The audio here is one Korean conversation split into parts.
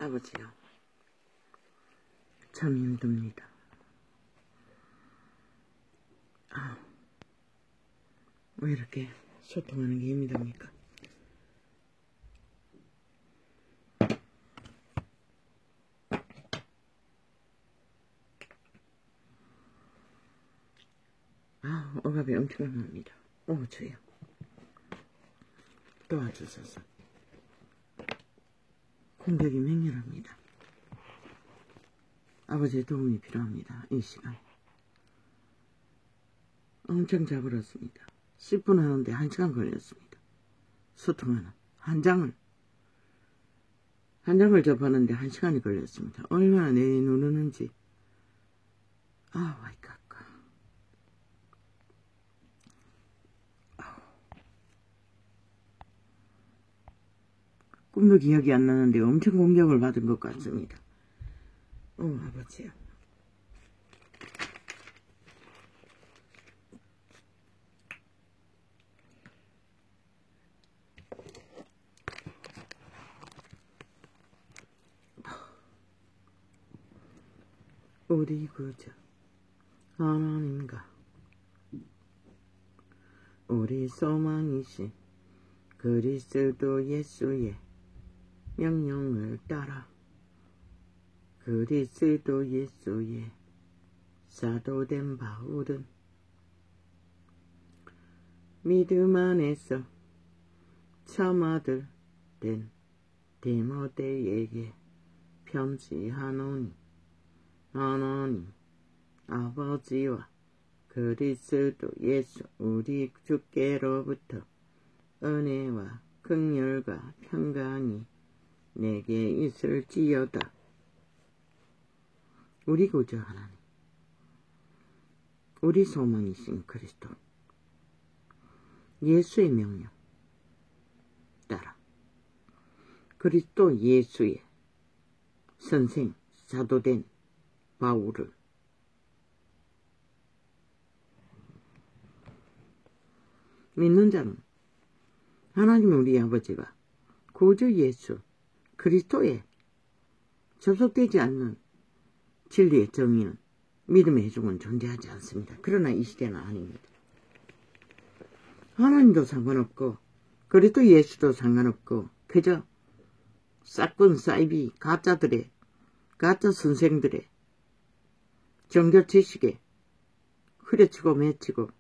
아버지요, 참 힘듭니다. 왜 이렇게 소통하는 게 힘이 듭니까? 억압이 엄청납니다. 주여, 도와주소서. 공격이 맹렬합니다. 아버지의 도움이 필요합니다. 이 시간 엄청 잡으렀습니다. 10분 하는데 1시간 걸렸습니다. 소통하는 한 장을 접하는데 1시간이 걸렸습니다. 얼마나 내리 누르는지. 마이 갓. 꿈도 기억이 안 나는데 엄청 공격을 받은 것 같습니다. 아버지요. 우리 구주 하나님과 우리 소망이신 그리스도 예수의 명령을 따라 그리스도 예수의 사도된 바울은 믿음 안에서 참아들 된 디모데에게 편지하노니 하나님 아버지와 그리스도 예수 우리 주께로부터 은혜와 긍휼과 평강이 내게 있을지어다. 우리 구주 하나님, 우리 소망이신 그리스도 예수의 명령 따라 그리스도 예수의 선생 사도된 바울을 믿는 자는 하나님 우리 아버지와 구주 예수 그리스도에 접속되지 않는 진리의 정의는 믿음의 해중은 존재하지 않습니다. 그러나 이 시대는 아닙니다. 하나님도 상관없고 그리스도 예수도 상관없고 그저 싹군 사이비 가짜들의 가짜 선생들의 종교 지식에 후려치고 맺히고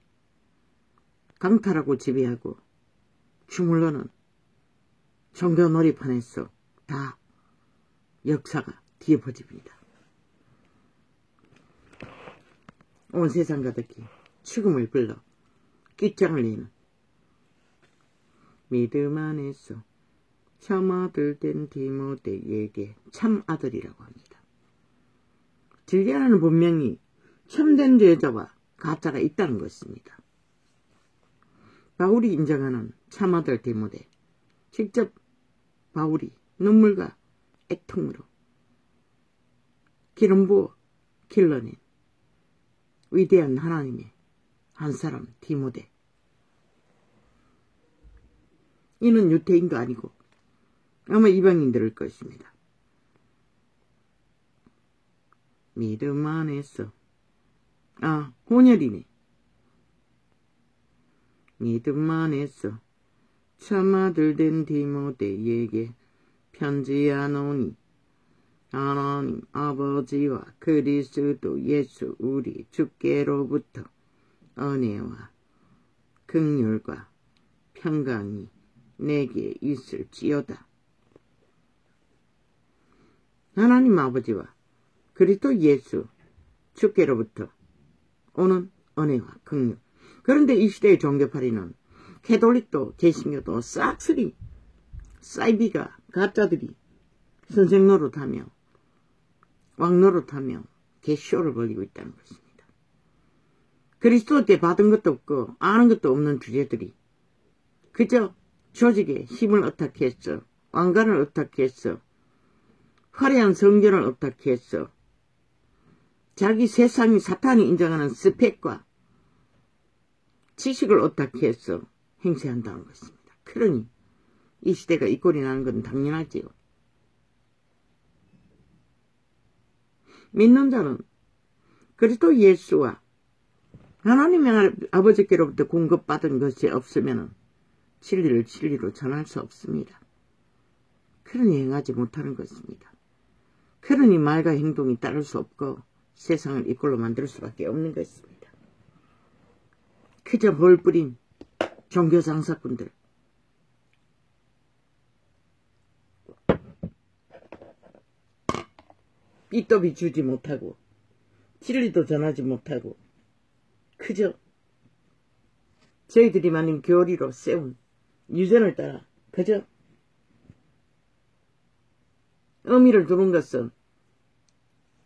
강탈하고 지배하고 주물러는 종교 놀이판에서 다 역사가 뒤집어집니다. 온 세상 가득히 죽음을 불러 깃장을 내는 믿음 안에서 참아들 된 디모데에게 참아들이라고 합니다. 진리 안에는 분명히 참된 제자와 가짜가 있다는 것입니다. 바울이 인정하는 참아들 디모데, 직접 바울이 눈물과 애통으로 기름 부어 길러낸 위대한 하나님의 한 사람 디모데. 이는 유태인도 아니고 아마 이방인들일 것입니다. 믿음 안에서 혼혈이네. 믿음 안에서 참아들 된 디모데에게 편지하노니 하나님 아버지와 그리스도 예수 우리 주께로부터 은혜와 긍휼과 평강이 내게 있을지어다. 하나님 아버지와 그리스도 예수 주께로부터 오는 은혜와 긍휼. 그런데 이 시대의 종교파리는 캐톨릭도 개신교도 싹쓸이 사이비가 가짜들이 선생 노릇하며 왕 노릇하며 개쇼를 벌이고 있다는 것입니다. 그리스도 때 받은 것도 없고 아는 것도 없는 주제들이 그저 조직에 힘을 어떻게 했어, 왕관을 어떻게 했어, 화려한 성전을 어떻게 했어, 자기 세상이 사탄이 인정하는 스펙과 지식을 어떻게 했어 행세한다는 것입니다. 그러니 이 시대가 이 꼴이 나는 건 당연하지요. 믿는 자는 그리스도 예수와 하나님의 아버지께로부터 공급받은 것이 없으면 진리를 진리로 전할 수 없습니다. 그러니 행하지 못하는 것입니다. 그러니 말과 행동이 따를 수 없고 세상을 이꼴로 만들 수밖에 없는 것입니다. 그저 볼 뿌린 종교 장사꾼들, 빚도 비추지 못하고 진리도 전하지 못하고 그저 저희들이 만든 교리로 세운 유전을 따라 그저 의미를 두는 것은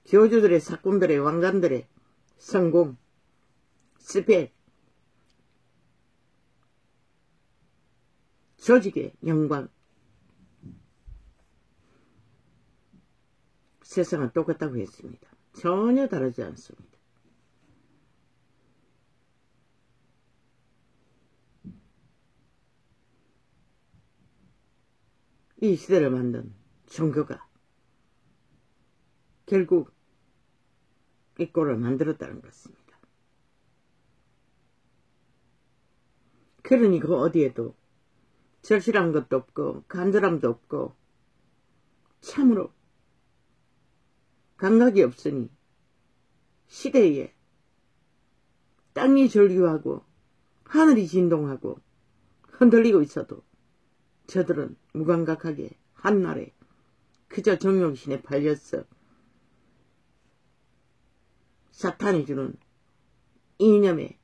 교주들의 사꾼들의 왕관들의 성공, 스펙, 조직의 영광. 세상은 똑같다고 했습니다. 전혀 다르지 않습니다. 이 시대를 만든 종교가 결국 이 꼴을 만들었다는 것입니다. 그러니 그 어디에도 절실한 것도 없고 간절함도 없고 참으로 감각이 없으니 시대에 땅이 절규하고 하늘이 진동하고 흔들리고 있어도 저들은 무감각하게 한날에 그저 정욕신에 팔렸어 사탄이 주는 이념의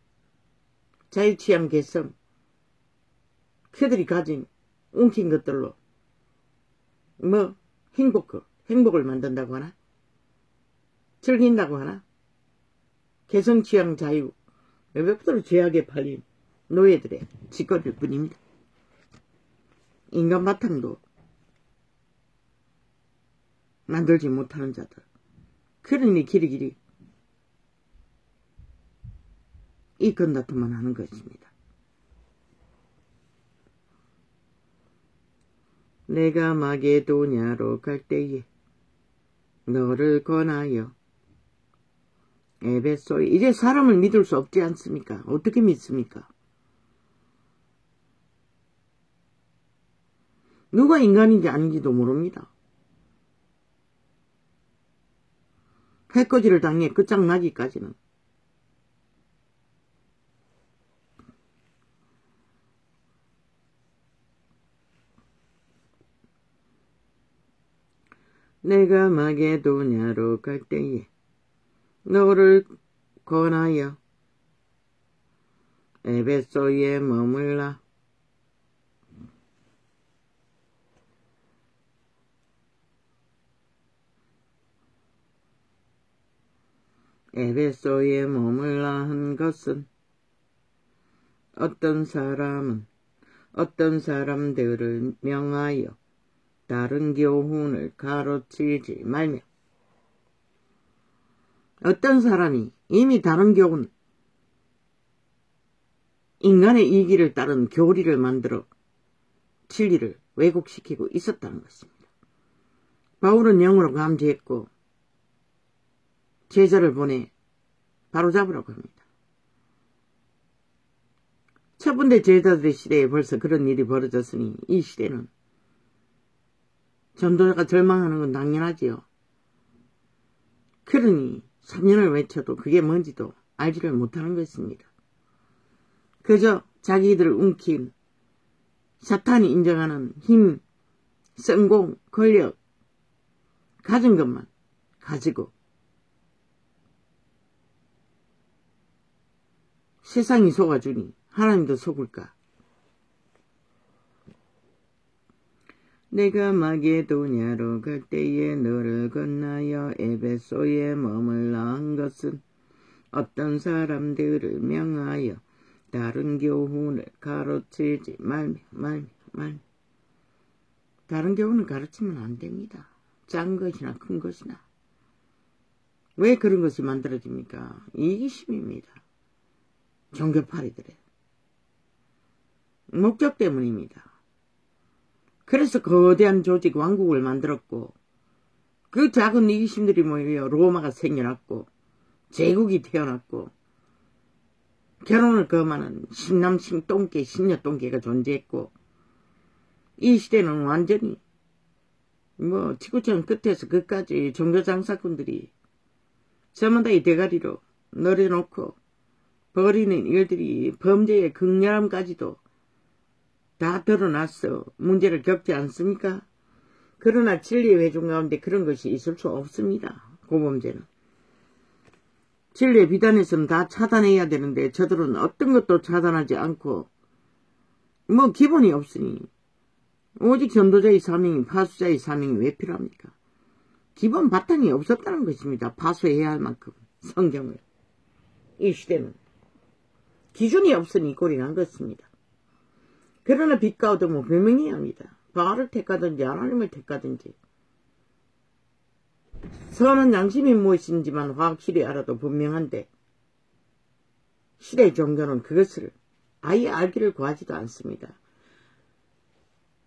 자유취향 개성 그들이 가진 웅킨 것들로 뭐 행복을 만든다고 하나 즐긴다고 하나 개성취향 자유 외벽으로 죄악에 팔린 노예들의 짓거릴 뿐입니다. 인간 바탕도 만들지 못하는 자들 그러니 길이길이 이 건다툼만 하는 것입니다. 내가 마게도냐로 갈 때에 너를 권하여 에베소에 이제 사람을 믿을 수 없지 않습니까? 어떻게 믿습니까? 누가 인간인지 아닌지도 모릅니다. 해코지를 당해 끝장나기까지는 내가 마게도냐로 갈 때에 너를 권하여 에베소에 머물라. 에베소에 머물라 한 것은 어떤 사람들을 명하여 다른 교훈을 가르치지 말며 어떤 사람이 이미 다른 교훈 인간의 이기를 따른 교리를 만들어 진리를 왜곡시키고 있었다는 것입니다. 바울은 영으로 감지했고 제자를 보내 바로잡으라고 합니다. 첫 번째 제자들의 시대에 벌써 그런 일이 벌어졌으니 이 시대는 전도자가 절망하는 건 당연하지요. 그러니 3년을 외쳐도 그게 뭔지도 알지를 못하는 것입니다. 그저 자기들을 움킨 사탄이 인정하는 힘, 성공, 권력 가진 것만 가지고 세상이 속아주니 하나님도 속을까? 내가 마게도냐로 갈 때에 너를 건너여 에베소에 머물러 한 것은 어떤 사람들을 명하여 다른 교훈을 가르치지 말며 다른 교훈을 가르치면 안 됩니다. 작은 것이나 큰 것이나. 왜 그런 것이 만들어집니까? 이기심입니다. 종교파리들의 목적 때문입니다. 그래서 거대한 조직 왕국을 만들었고 그 작은 이기심들이 뭐예요? 로마가 생겨났고 제국이 태어났고 결혼을 금하는 신남신 똥개 신녀 똥개가 존재했고 이 시대는 완전히 뭐 지구촌 끝에서 끝까지 종교장사꾼들이 전부 다 이 대가리로 늘어놓고 벌이는 일들이 범죄의 극렬함까지도 다 드러났어 문제를 겪지 않습니까? 그러나 진리의 회중 가운데 그런 것이 있을 수 없습니다. 고범죄는. 진리의 비단에서는 다 차단해야 되는데 저들은 어떤 것도 차단하지 않고 뭐 기본이 없으니 오직 전도자의 사명이 파수자의 사명이 왜 필요합니까? 기본 바탕이 없었다는 것입니다. 파수해야 할 만큼 성경을. 이 시대는 기준이 없으니 꼴이 난 것입니다. 그러나 빛과 어둠은 분명해야 합니다. 바알을 택하든지 하나님을 택하든지 선한 양심이 무엇인지만 확실히 알아도 분명한데 시대의 종교는 그것을 아예 알기를 구하지도 않습니다.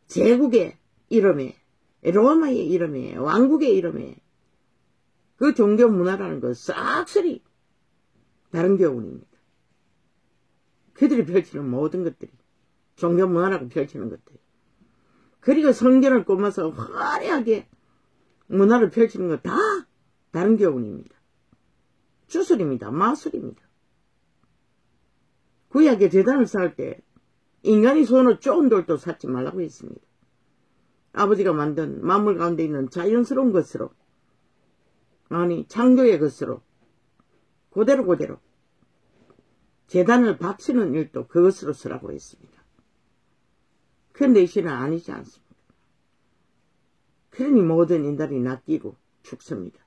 제국의 이름에 로마의 이름에 왕국의 이름에 그 종교 문화라는 것 싹쓸이 다른 교훈입니다. 그들이 펼치는 모든 것들이 종교 문화라고 펼치는 것들이 그리고 성전을 꾸며서 화려하게 문화를 펼치는 것 다 다른 교훈입니다. 주술입니다. 마술입니다. 구약의 제단을 쌓을 때 인간이 손으로 쪼은 돌도 쌓지 말라고 했습니다. 아버지가 만든 만물 가운데 있는 자연스러운 것으로 아니 창조의 것으로 그대로 제단을 바치는 일도 그것으로 쓰라고 했습니다. 그런데 이 시는 아니지 않습니다. 그러니 모든 인간이 낚이고 죽습니다.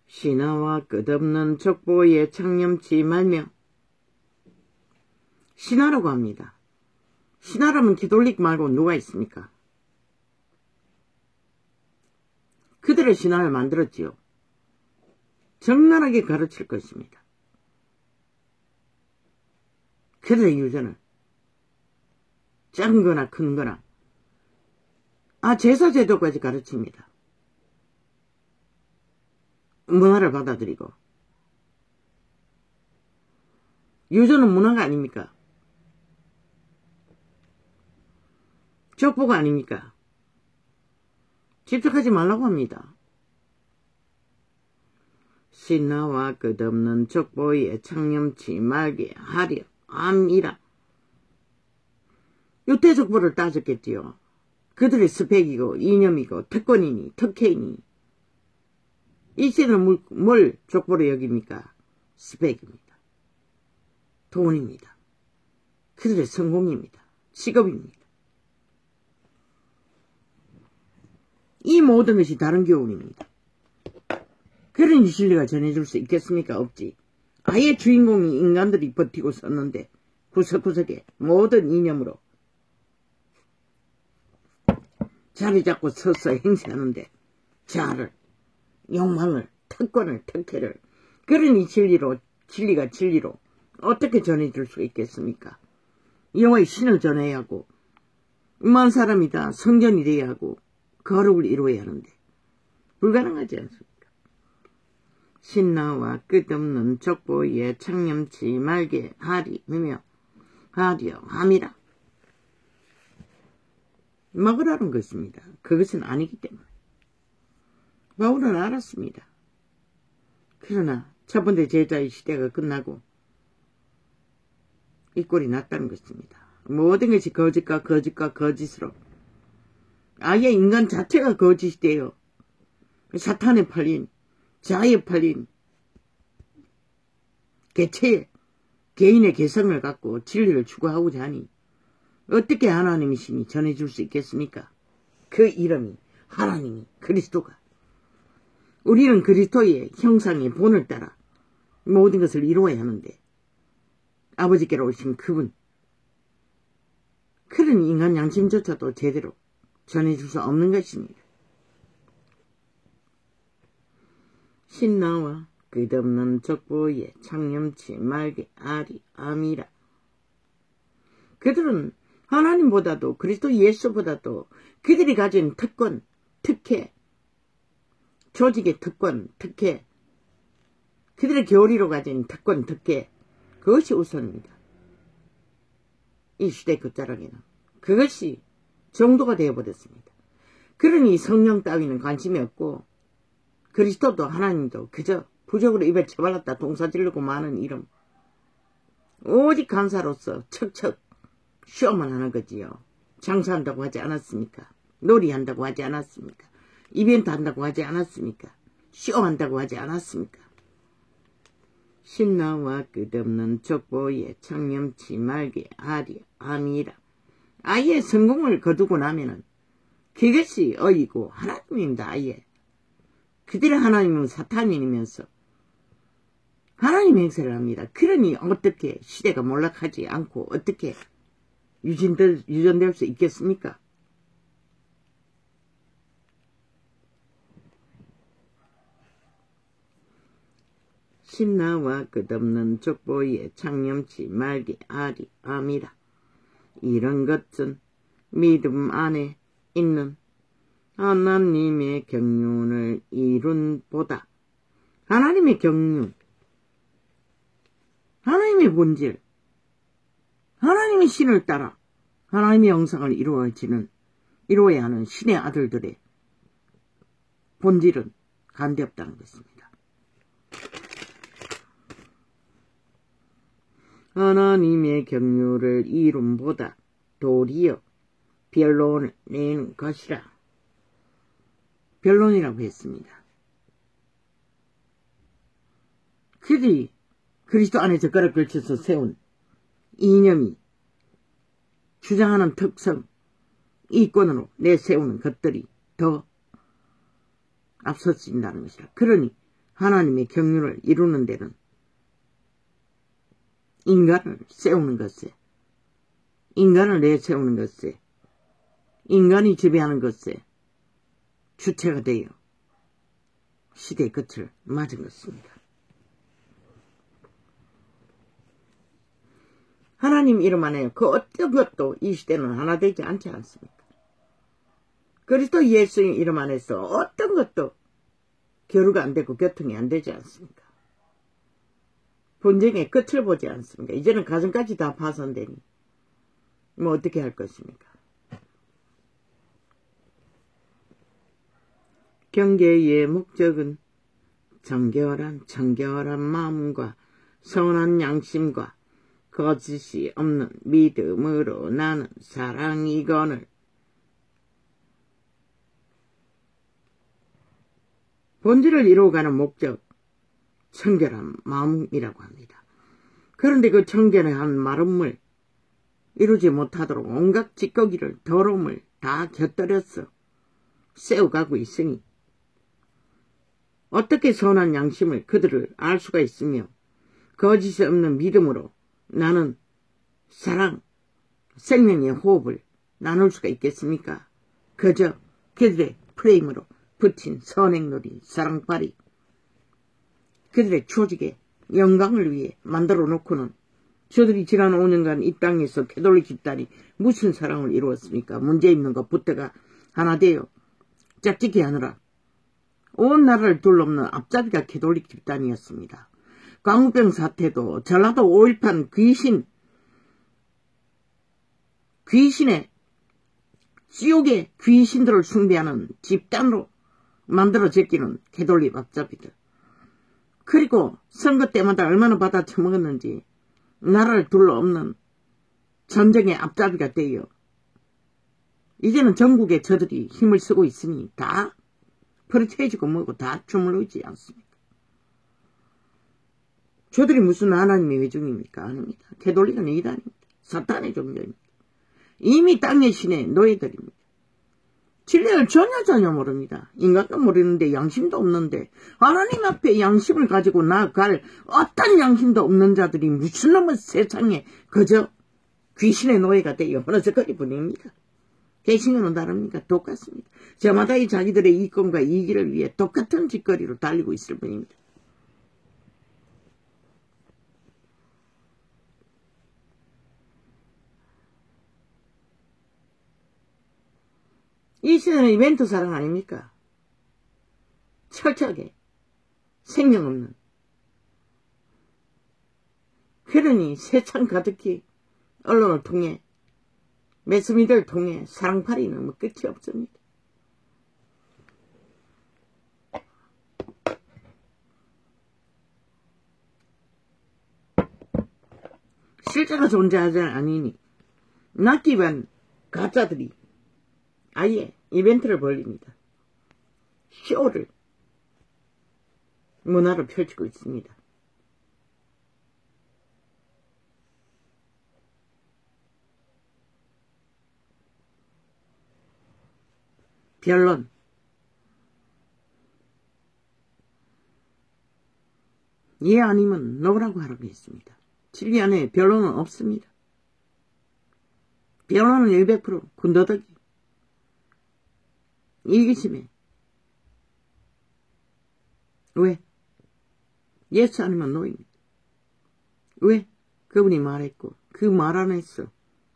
신화와 끝없는 족보의 창념치 말며 신화라고 합니다. 신화라면 기독릭 말고 누가 있습니까? 그들의 신화를 만들었지요. 적나라하게 가르칠 것입니다. 그들의 유전을 작은 거나 큰 거나 제사 제도까지 가르칩니다. 문화를 받아들이고 유전은 문화가 아닙니까? 족보가 아닙니까? 집착하지 말라고 합니다. 신화와 끝없는 족보에 창념치 말게 하려 암이라. 유태족보를 따졌겠지요. 그들의 스펙이고 이념이고 특권이니 특혜이니 이 시대는 뭘 족보로 여깁니까? 스펙입니다. 돈입니다. 그들의 성공입니다. 직업입니다. 이 모든 것이 다른 교훈입니다. 그러니 진리가 전해줄 수 있겠습니까? 없지. 아예 주인공이 인간들이 버티고 섰는데 구석구석에 모든 이념으로 자리 잡고 서서 행세하는데 자아를, 욕망을, 특권을, 특혜를 그러니 진리가 진리로 어떻게 전해줄 수 있겠습니까? 여호와의 신을 전해야 하고 음한 사람이 다 성전이 되어야 하고 거룩을 이루어야 하는데 불가능하지 않습니까? 신나와 끝없는 족보에 창념치 말게 하리며 하려 함이라. 먹으라는 것입니다. 그것은 아니기 때문에. 바울은 알았습니다. 그러나 첫 번째 제자의 시대가 끝나고 이 꼴이 났다는 것입니다. 모든 것이 거짓과 거짓으로 아예 인간 자체가 거짓이 돼요. 사탄에 팔린 자아에 팔린 개체의 개인의 개성을 갖고 진리를 추구하고자 하니 어떻게 하나님의 신이 전해줄 수 있겠습니까? 그 이름이 하나님이 그리스도가 우리는 그리스도의 형상의 본을 따라 모든 것을 이루어야 하는데 아버지께로 오신 그분 그런 인간 양심조차도 제대로 전해줄 수 없는 것입니다. 신나와 끝없는 족보에 창념치 말게 아리 암이라. 그들은 하나님보다도 그리스도 예수보다도 그들이 가진 특권, 특혜, 조직의 특권, 특혜, 그들의 교리로 가진 특권, 특혜, 그것이 우선입니다. 이 시대 끝자락에는 그것이 정도가 되어버렸습니다. 그러니 성령 따위는 관심이 없고 그리스도도 하나님도 그저 부적으로 입에 쳐발랐다 동사 지르고 마는 이름, 오직 간사로서 척척 쇼만 하는 거지요. 장사한다고 하지 않았습니까? 놀이한다고 하지 않았습니까? 이벤트 한다고 하지 않았습니까? 쇼한다고 하지 않았습니까? 신나와 끝없는 족보에 청렴치 말게 하리 아니라. 아예 성공을 거두고 나면은 그것이 어이고 하나님입니다. 아예 그들의 하나님은 사탄이면서 하나님 행세를 합니다. 그러니 어떻게 시대가 몰락하지 않고 어떻게 유전될 수 있겠습니까? 신나와 끝없는 족보에 창념치 말기 아리 아미라. 이런 것은 믿음 안에 있는 하나님의 경륜을 이룬 보다. 하나님의 경륜, 하나님의 본질, 하나님의 신을 따라 하나님의 영상을 이루어야 하는 신의 아들들의 본질은 간대없다는 것입니다. 하나님의 경륜을 이룸보다 도리어 변론을 내는 것이라. 변론이라고 했습니다. 그들이 그리스도 안에 젓가락 걸쳐서 세운 이념이 주장하는 특성, 이권으로 내세우는 것들이 더 앞서진다는 것이라. 그러니 하나님의 경륜을 이루는 데는 인간을 세우는 것에, 인간을 내세우는 것에, 인간이 지배하는 것에 주체가 되어 시대의 끝을 맞은 것입니다. 하나님 이름 안에 그 어떤 것도 이 시대는 하나 되지 않지 않습니까? 그리스도 예수의 이름 안에서 어떤 것도 교류가 안 되고 교통이 안 되지 않습니까? 분쟁의 끝을 보지 않습니까? 이제는 가정까지 다 파손되니 뭐 어떻게 할 것입니까? 경계의 목적은 정결한 마음과 선한 양심과 거짓이 없는 믿음으로 나는 사랑이거늘. 본질을 이루어가는 목적, 청결한 마음이라고 합니다. 그런데 그 청결한 마음을 이루지 못하도록 온갖 찌꺼기를, 더러움을 다 곁들여서 세워가고 있으니 어떻게 선한 양심을 그들을 알 수가 있으며 거짓이 없는 믿음으로 나는 사랑, 생명의 호흡을 나눌 수가 있겠습니까? 그저 그들의 프레임으로 붙인 선행놀이, 사랑팔이, 그들의 조직의 영광을 위해 만들어 놓고는 저들이 지난 5년간 이 땅에서 캐톨릭 집단이 무슨 사랑을 이루었습니까? 문제 있는 것 붙어가 하나 되어 짝짓기 하느라 온 나라를 둘러없는 앞잡이가 캐톨릭 집단이었습니다. 광우병 사태도 전라도 5.18 귀신의 지옥의 귀신들을 숭배하는 집단으로 만들어 제끼는 캐톨릭 앞잡이들. 그리고 선거 때마다 얼마나 받아 처먹었는지 나라를 둘러없는 전쟁의 앞잡이가 되어 이제는 전국에 저들이 힘을 쓰고 있으니 다 퍼리테이지고 뭐고 다 주물르지 않습니까? 저들이 무슨 하나님의 외중입니까? 아닙니다. 캐톨릭은 이단입니다. 사탄의 종교입니다. 이미 땅의 신의 노예들입니다. 진리를 전혀 모릅니다. 인간도 모르는데 양심도 없는데 하나님 앞에 양심을 가지고 나아갈 어떤 양심도 없는 자들이 무슨 놈의 세상에 그저 귀신의 노예가 되어 어느저거리 뿐입니다. 개신교는 다릅니까? 똑같습니다. 저마다 이 자기들의 이권과 이익을 위해 똑같은 짓거리로 달리고 있을 뿐입니다. 시대는 이벤트 사랑 아닙니까? 철저하게 생명 없는. 그러니 세상 가득히 언론을 통해 매스미디어를 통해 사랑팔이는 뭐 끝이 없습니다. 실제로 존재하지 않으니 낫기 위한 가짜들이 아예 이벤트를 벌립니다. 쇼를 문화로 펼치고 있습니다. 변론. 예 아니면 노라고 하라고 했습니다. 진리 안에 변론은 없습니다. 변론은 100% 군더더기. 이기심에. 왜? 예수 아니면 노입니다. 왜? 그분이 말했고 그 말 안에서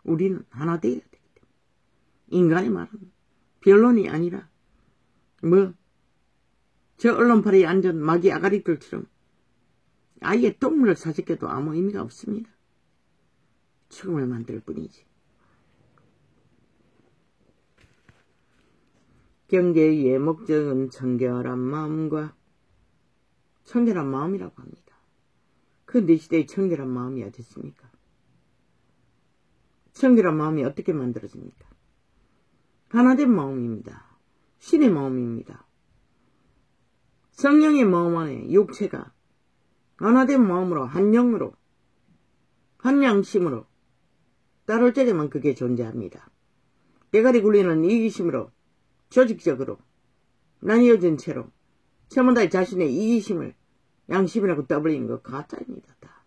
우리는 하나 되어야 되기 때문에. 인간의 말은 변론이 아니라 저 언론팔에 앉은 마귀 아가리들처럼 아예 똥물을 사직해도 아무 의미가 없습니다. 죽음을 만들 뿐이지. 경계의 목적은 청결한 마음과 청결한 마음이라고 합니다. 그런데 이 시대에 청결한 마음이 어딨습니까? 청결한 마음이 어떻게 만들어집니까? 하나된 마음입니다. 신의 마음입니다. 성령의 마음 안에 육체가 하나된 마음으로 한 영으로 한 양심으로 따를 때에만 그게 존재합니다. 대가리 굴리는 이기심으로 조직적으로 나뉘어진 채로 전부 다 자신의 이기심을 양심이라고 떠벌리는 거 가짜입니다. 다.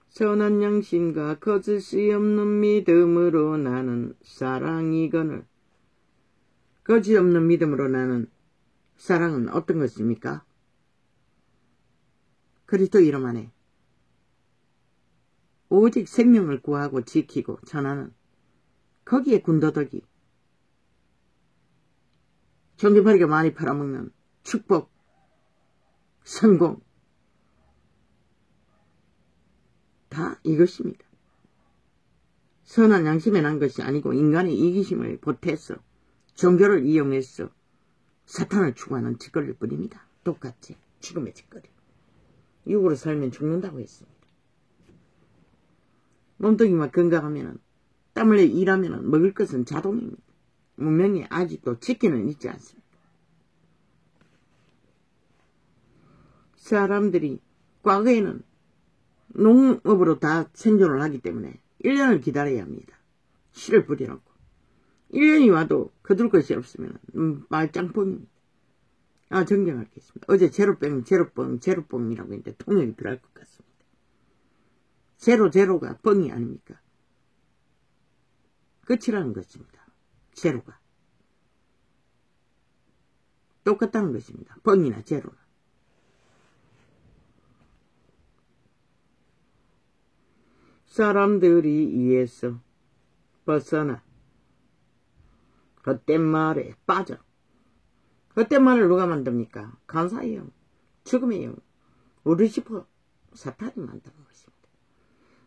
선한 양심과 거짓이 없는 믿음으로 나는 사랑이거늘. 거짓 없는 믿음으로 나는 사랑은 어떤 것입니까? 그리스도 이름 안에 오직 생명을 구하고 지키고 전하는 거기에 군더더기 종교파리가 많이 팔아먹는 축복, 성공 다 이것입니다. 선한 양심에 난 것이 아니고 인간의 이기심을 보태서 종교를 이용해서 사탄을 추구하는 짓거리일 뿐입니다. 똑같이 죽음의 짓거리. 육으로 살면 죽는다고 했습니다. 몸뚱이만 건강하면 땀 흘려 일하면 먹을 것은 자동입니다. 문명이 아직도 지키는 있지 않습니다. 사람들이 과거에는 농업으로 다 생존을 하기 때문에 1년을 기다려야 합니다. 씨를 뿌려놓고 1년이 와도 거둘 것이 없으면 말짱뽕입니다. 정정하겠습니다. 어제 제로병, 제로뻥이라고 했는데 통역이 필요할 것 같습니다. 제로가 뻥이 아닙니까? 끝이라는 것입니다. 제로가. 똑같다는 것입니다. 뻥이나 제로나. 사람들이 이에서 벗어나 헛된 말에 빠져. 헛된 말을 누가 만듭니까? 간사의 영, 죽음의 영, 루시퍼, 사탄이 만드는 것입니다.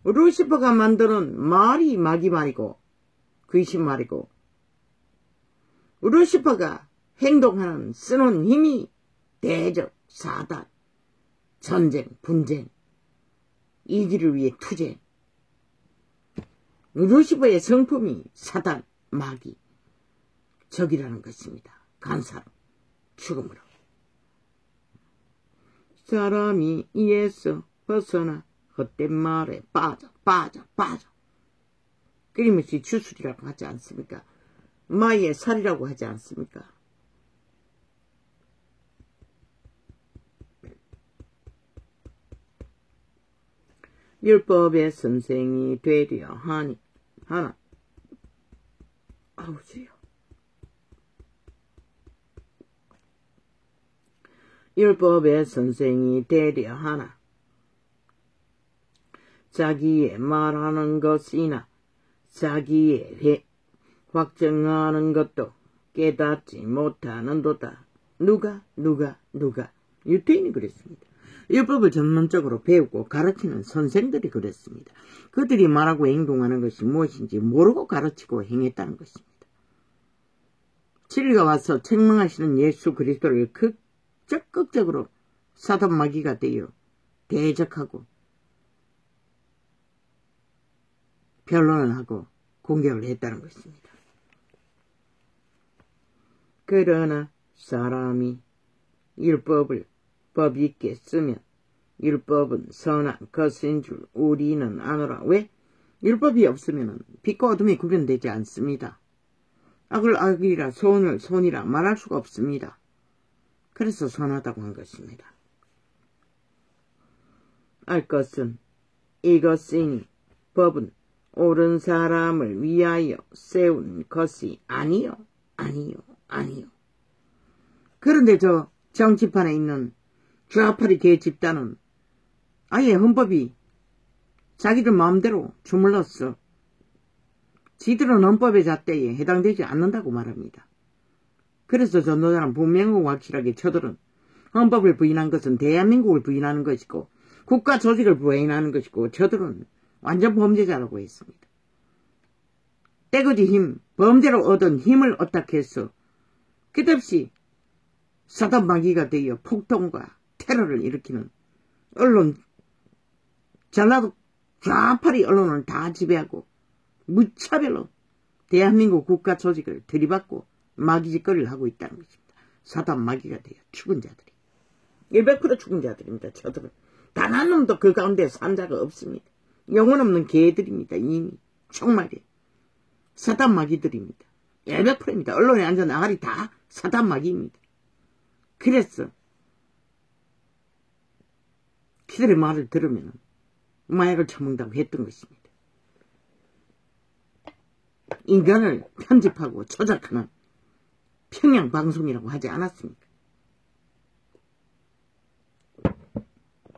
루시퍼가 만드는 말이 마귀 말이고 귀신 말이고 루시퍼가 행동하는 쓰는 힘이 대적, 사단, 전쟁, 분쟁, 이기를 위해 투쟁. 루시퍼의 성품이 사단, 마귀, 적이라는 것입니다. 간사로, 죽음으로. 사람이 이에서 벗어나 헛된 말에 빠져. 끊임없이 주술이라고 하지 않습니까? 마의 살이라고 하지 않습니까? 율법의 선생이 되려 하나. 아우 주여. 율법의 선생이 되려 하나. 자기의 말하는 것이나 자기의 확정하는 것도 깨닫지 못하는도다. 누가? 유태인이 그랬습니다. 율법을 전문적으로 배우고 가르치는 선생들이 그랬습니다. 그들이 말하고 행동하는 것이 무엇인지 모르고 가르치고 행했다는 것입니다. 진리가 와서 책망하시는 예수 그리스도를 적극적으로 사단 마귀가 되어 대적하고 변론을 하고 공격을 했다는 것입니다. 그러나 사람이 율법을 법 있게 쓰면 율법은 선한 것인 줄 우리는 아노라. 왜? 율법이 없으면 빛과 어둠이 구분되지 않습니다. 악을 악이라 선을 선이라 말할 수가 없습니다. 그래서 선하다고 한 것입니다. 알 것은 이것이니 법은 옳은 사람을 위하여 세운 것이 아니요. 그런데 저 정치판에 있는 좌파리 개 집단은 아예 헌법이 자기들 마음대로 주물렀어. 지들은 헌법의 잣대에 해당되지 않는다고 말합니다. 그래서 전도자는 분명하고 확실하게 저들은 헌법을 부인한 것은 대한민국을 부인하는 것이고 국가 조직을 부인하는 것이고 저들은 완전 범죄자라고 했습니다. 때거지 힘, 범죄로 얻은 힘을 어떻게 해서 끝없이 사단 마귀가 되어 폭동과 테러를 일으키는 언론, 전라도 좌파리 언론을 다 지배하고 무차별로 대한민국 국가 조직을 들이받고 마귀짓거리를 하고 있다는 것입니다. 사단 마귀가 되어 죽은 자들이. 100% 죽은 자들입니다. 저들은. 단 한 놈도 그 가운데 산 자가 없습니다. 영혼 없는 개들입니다. 이미 정말이에요. 사단 마귀들입니다. 100%입니다. 언론에 앉은 아가리 다 사단 마귀입니다. 그래서 그들의 말을 들으면 마약을 처먹는다고 했던 것입니다. 인간을 편집하고 조작하는 평양방송이라고 하지 않았습니까?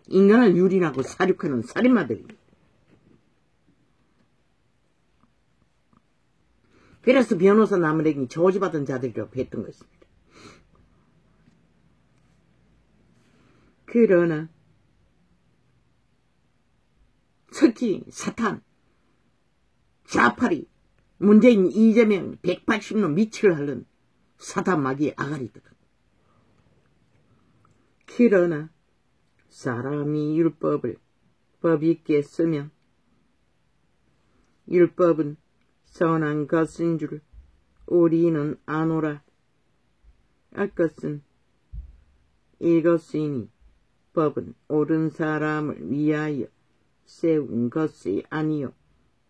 인간을 유린하고 살육하는 살인마들입니다. 그래서 변호사 나무랭이 저주받은 자들이라고 했던 것입니다. 그러나 특히 사탄, 좌파리, 문재인, 이재명, 180년 미치를 하는 사단 마귀의 아가리들. 그러나 사람이 율법을 법 있게 쓰면 율법은 선한 것인 줄 우리는 아노라. 알 것은 이것이니 법은 옳은 사람을 위하여 세운 것이 아니요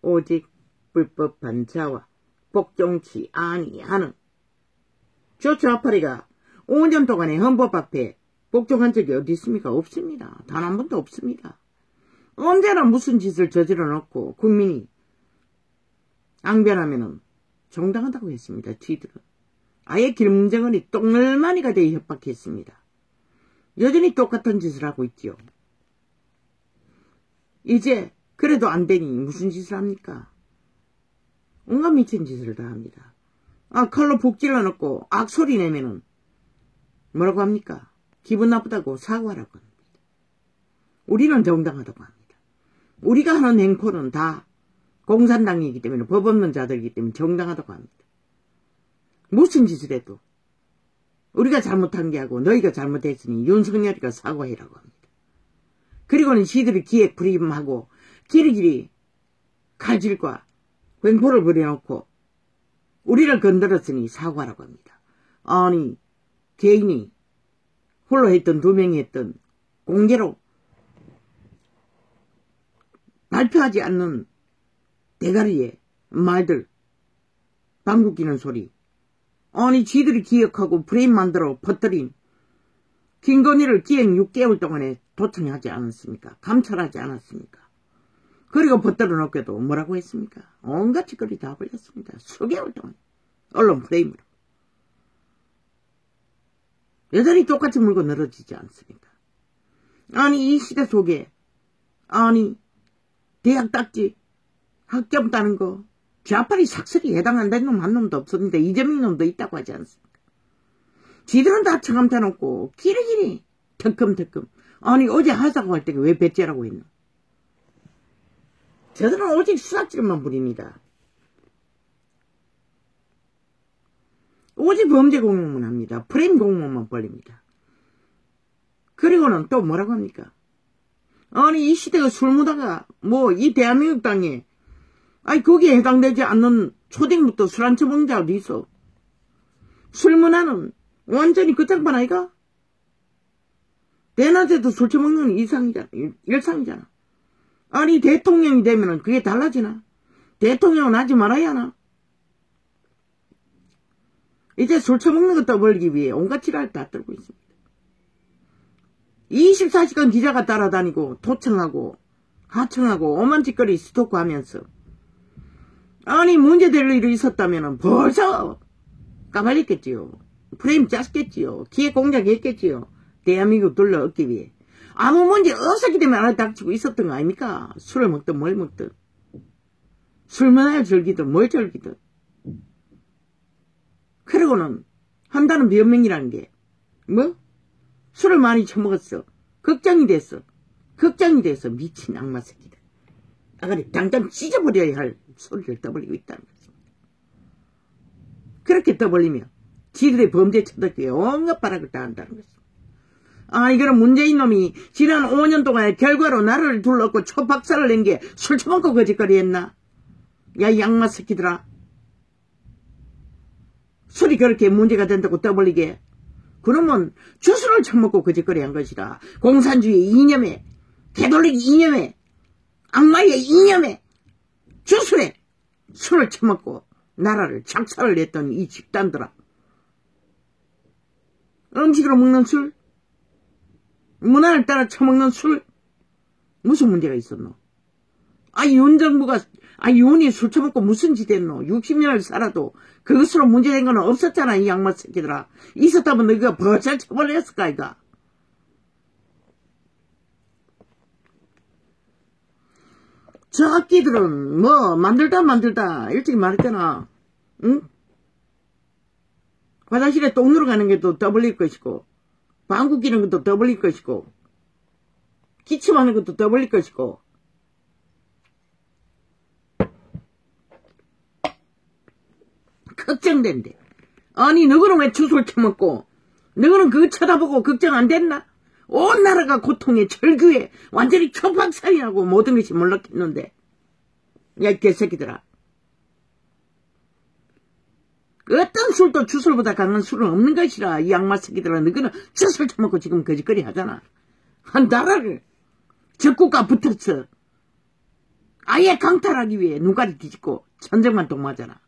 오직 불법한 자와 복종치 아니하는. 저 좌파리가 5년 동안에 헌법 앞에 복종한 적이 어디 있습니까? 없습니다. 단 한 번도 없습니다. 언제나 무슨 짓을 저질러 놓고 국민이 앙변하면은 정당하다고 했습니다. 쥐들은. 아예 김정은이 똥늘마니가 되어 협박했습니다. 여전히 똑같은 짓을 하고 있지요. 이제 그래도 안 되니 무슨 짓을 합니까? 온갖 미친 짓을 다 합니다. 칼로 푹 찔러놓고 악소리 내면은 뭐라고 합니까? 기분 나쁘다고 사과하라고 합니다. 우리는 정당하다고 합니다. 우리가 하는 행포는 다 공산당이기 때문에 법 없는 자들이기 때문에 정당하다고 합니다. 무슨 짓을 해도 우리가 잘못한 게 하고 너희가 잘못했으니 윤석열이가 사과해라고 합니다. 그리고는 지들이 기획 불임하고 길이길이 칼질과 횡포를 부려놓고 우리를 건드렸으니 사과라고 합니다. 아니 개인이 홀로 했던 2명이 했던 공개로 발표하지 않는 대가리에 말들 방귀 뀌는 소리. 아니 지들이 기억하고 프레임 만들어 퍼뜨린 김건희를 기획 6개월 동안에 도청하지 않았습니까? 감찰하지 않았습니까? 그리고 퍼뜨려 놓고도 뭐라고 했습니까? 온갖 짓거리 다 벌렸습니다. 수개월 동안 언론 프레임으로. 여전히 똑같이 물고 늘어지지 않습니까? 아니 이 시대 속에 아니 대학 딱지 학점 따는 거 좌빨이 삭슬이 해당한다는 놈 한 놈도 없었는데 이재명 놈도 있다고 하지 않습니까? 지들은 다 청함대 놓고 끼리끼리 덕금덕금. 아니 어제 하자고 할 때 왜 배째라고 했노? 저들은 오직 수사질만 부립니다. 오직 범죄 공무만 합니다. 프레임 공무만 벌립니다. 그리고는 또 뭐라고 합니까? 아니 이 시대가 술 무다가 뭐 이 대한민국 땅에 아니 거기에 해당되지 않는 초딩부터 술 안 처먹는 자 어디 있어? 술 문화는 완전히 끝장판 아이가? 대낮에도 술 처먹는 일상이잖아. 아니 대통령이 되면은 그게 달라지나? 대통령은 하지 말아야 하나? 이제 술 처먹는 것 떠벌기 위해 온갖 지랄 다 떨고 있습니다. 24시간 기자가 따라다니고 도청하고 하청하고 오만 짓거리 스토커하면서 아니 문제될 일이 있었다면 벌써 까발렸겠지요. 프레임 짰겠지요. 기획 공작했겠지요. 대한민국 둘러엎기 위해. 아무 문제 없었기 때문에 알아 닥치고 있었던 거 아닙니까? 술을 먹든 뭘 먹든. 술 문화를 즐기든 뭘 즐기든. 그러고는 한다는 변명이라는 게 뭐? 술을 많이 처먹었어. 걱정이 됐어. 미친 악마 새끼들. 아가리 당장 찢어버려야 할 소리를 떠벌리고 있다는 것입니다. 그렇게 떠벌리면 지들의 범죄 처덕기에 온갖 바락을 다 한다는 것입니다. 아니 그럼 문재인 놈이 지난 5년 동안의 결과로 나라를 둘러엎고 초박살을 낸 게 술 처먹고 거짓거리 했나? 야 이 악마 새끼들아. 술이 그렇게 문제가 된다고 떠벌리게. 그러면 주술을 처먹고 거짓거리 한 것이다. 공산주의 이념에, 되돌리기 이념에, 악마의 이념에, 주술에 술을 처먹고 나라를 작살을 냈던 이 집단들아. 음식으로 먹는 술, 문화를 따라 처먹는 술, 무슨 문제가 있었노? 윤이 술 처먹고 무슨 짓 했노? 60년을 살아도 그것으로 문제된 건 없었잖아, 이 양마 새끼들아. 있었다면 너희가 벌써 처벌했을까, 이가? 저 악기들은 뭐 만들다 일찍 말했잖아. 응? 화장실에 똥 누러 가는 게 또 떠벌릴 것이고, 방구 끼는 것도 떠벌릴 것이고, 기침하는 것도 떠벌릴 것이고. 걱정된대. 아니 너희는 왜 주술 처먹고 너희는 그거 쳐다보고 걱정 안 됐나? 온 나라가 고통에 절규에 완전히 초박살이라고 모든 것이 몰락했는데. 야 이 개새끼들아. 어떤 술도 주술보다 강한 술은 없는 것이라. 이 악마 새끼들아. 너희는 주술 처먹고 지금 거짓거리 하잖아. 한 나라를 적국과 붙어서 아예 강탈하기 위해 눈깔이 뒤집고 전쟁만 동무하잖아.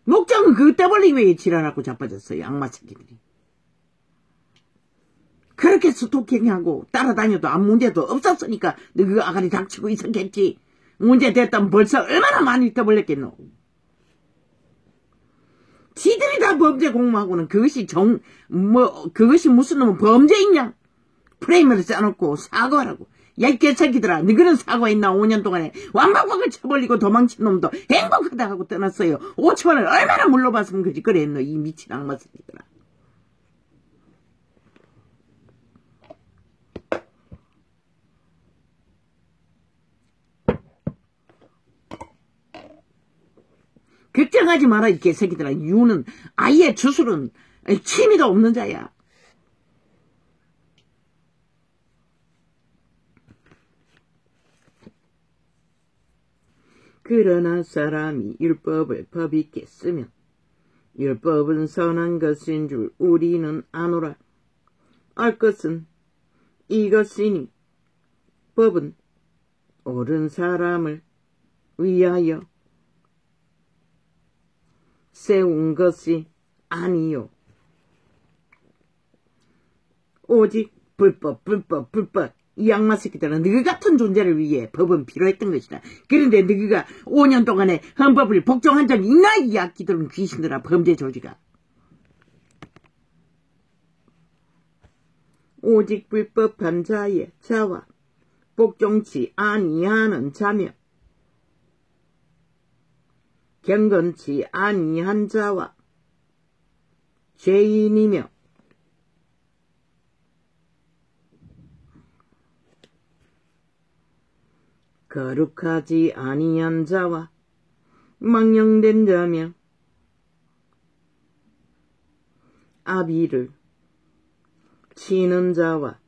목적은 그거 떠벌리기 위해 지랄하고 자빠졌어요. 악마 새끼들이. 그렇게 스토킹하고 따라다녀도 아무 문제도 없었으니까 너 그 아가리 닥치고 있었겠지. 문제 됐다면 벌써 얼마나 많이 떠벌렸겠노. 지들이 다 범죄 공모하고는 그것이 그것이 무슨 놈은 범죄이냐. 프레임을 짜놓고 사과하라고. 야 이 개새끼들아. 너희는 사과했나? 5년 동안에 완박박을 쳐벌리고 도망친 놈도 행복하다 하고 떠났어요. 5천원을 얼마나 물러봤으면 그짓거리 했노. 이 미친 악마 새끼들아. 걱정하지 마라 이 개새끼들아. 유는 아예 주술은 취미도 없는 자야. 그러나 사람이 율법을 법 있게 쓰면 율법은 선한 것인 줄 우리는 아노라. 알 것은 이것이니 법은 옳은 사람을 위하여 세운 것이 아니요 오직 불법. 이 악마 새끼들은 너희 같은 존재를 위해 법은 필요했던 것이다. 그런데 너희가 5년 동안에 헌법을 복종한 적이 있나? 이 악기들은 귀신들아. 범죄 조직아. 오직 불법한 자의 자와 복종치 아니하는 자며 경건치 아니한 자와 죄인이며 거룩하지 아니한 자와 망령된 자며 아비를 치는 자와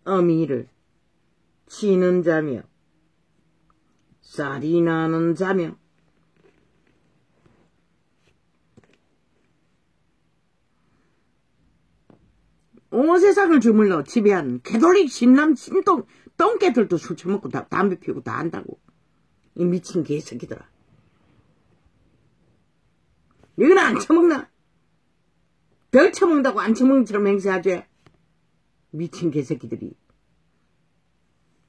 어미를 치는 자며 살인하는 자며 온 세상을 주물러 지배한 개돌릭 신남 신동 똥개들도 술 처먹고 담배 피우고 다 한다고. 이 미친 개새끼들아. 너희는 안 처먹나? 덜 처먹는다고 안 처먹는 것처럼 행세하지? 미친 개새끼들이.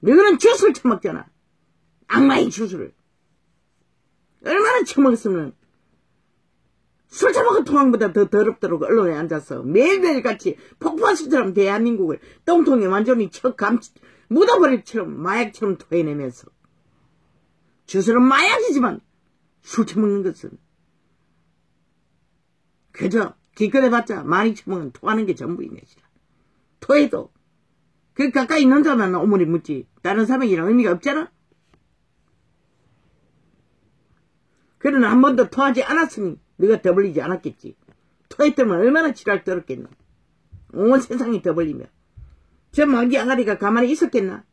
너희는 주스를 처먹잖아. 악마의 주스를. 얼마나 처먹었으면 술 처먹은 토항보다 더 더럽도록 언론에 앉아서 매일매일 같이 폭포수처럼 대한민국을 똥통에 완전히 묻어버릴 처럼 마약처럼 토해내면서 주스는 마약이지만 술 처먹는 것은 그저 기껏해봤자 많이 처먹은 토하는 게 전부이네. 토해도 그 가까이 있는 자만 오물이 묻지 다른 사람에게는 의미가 없잖아. 그러나 한 번도 토하지 않았으니 네가 더 벌리지 않았겠지. 토했더면 얼마나 지랄 떨었겠노. 온 세상이 더 벌리며 저 망기 아가리가 가만히 있었겠나.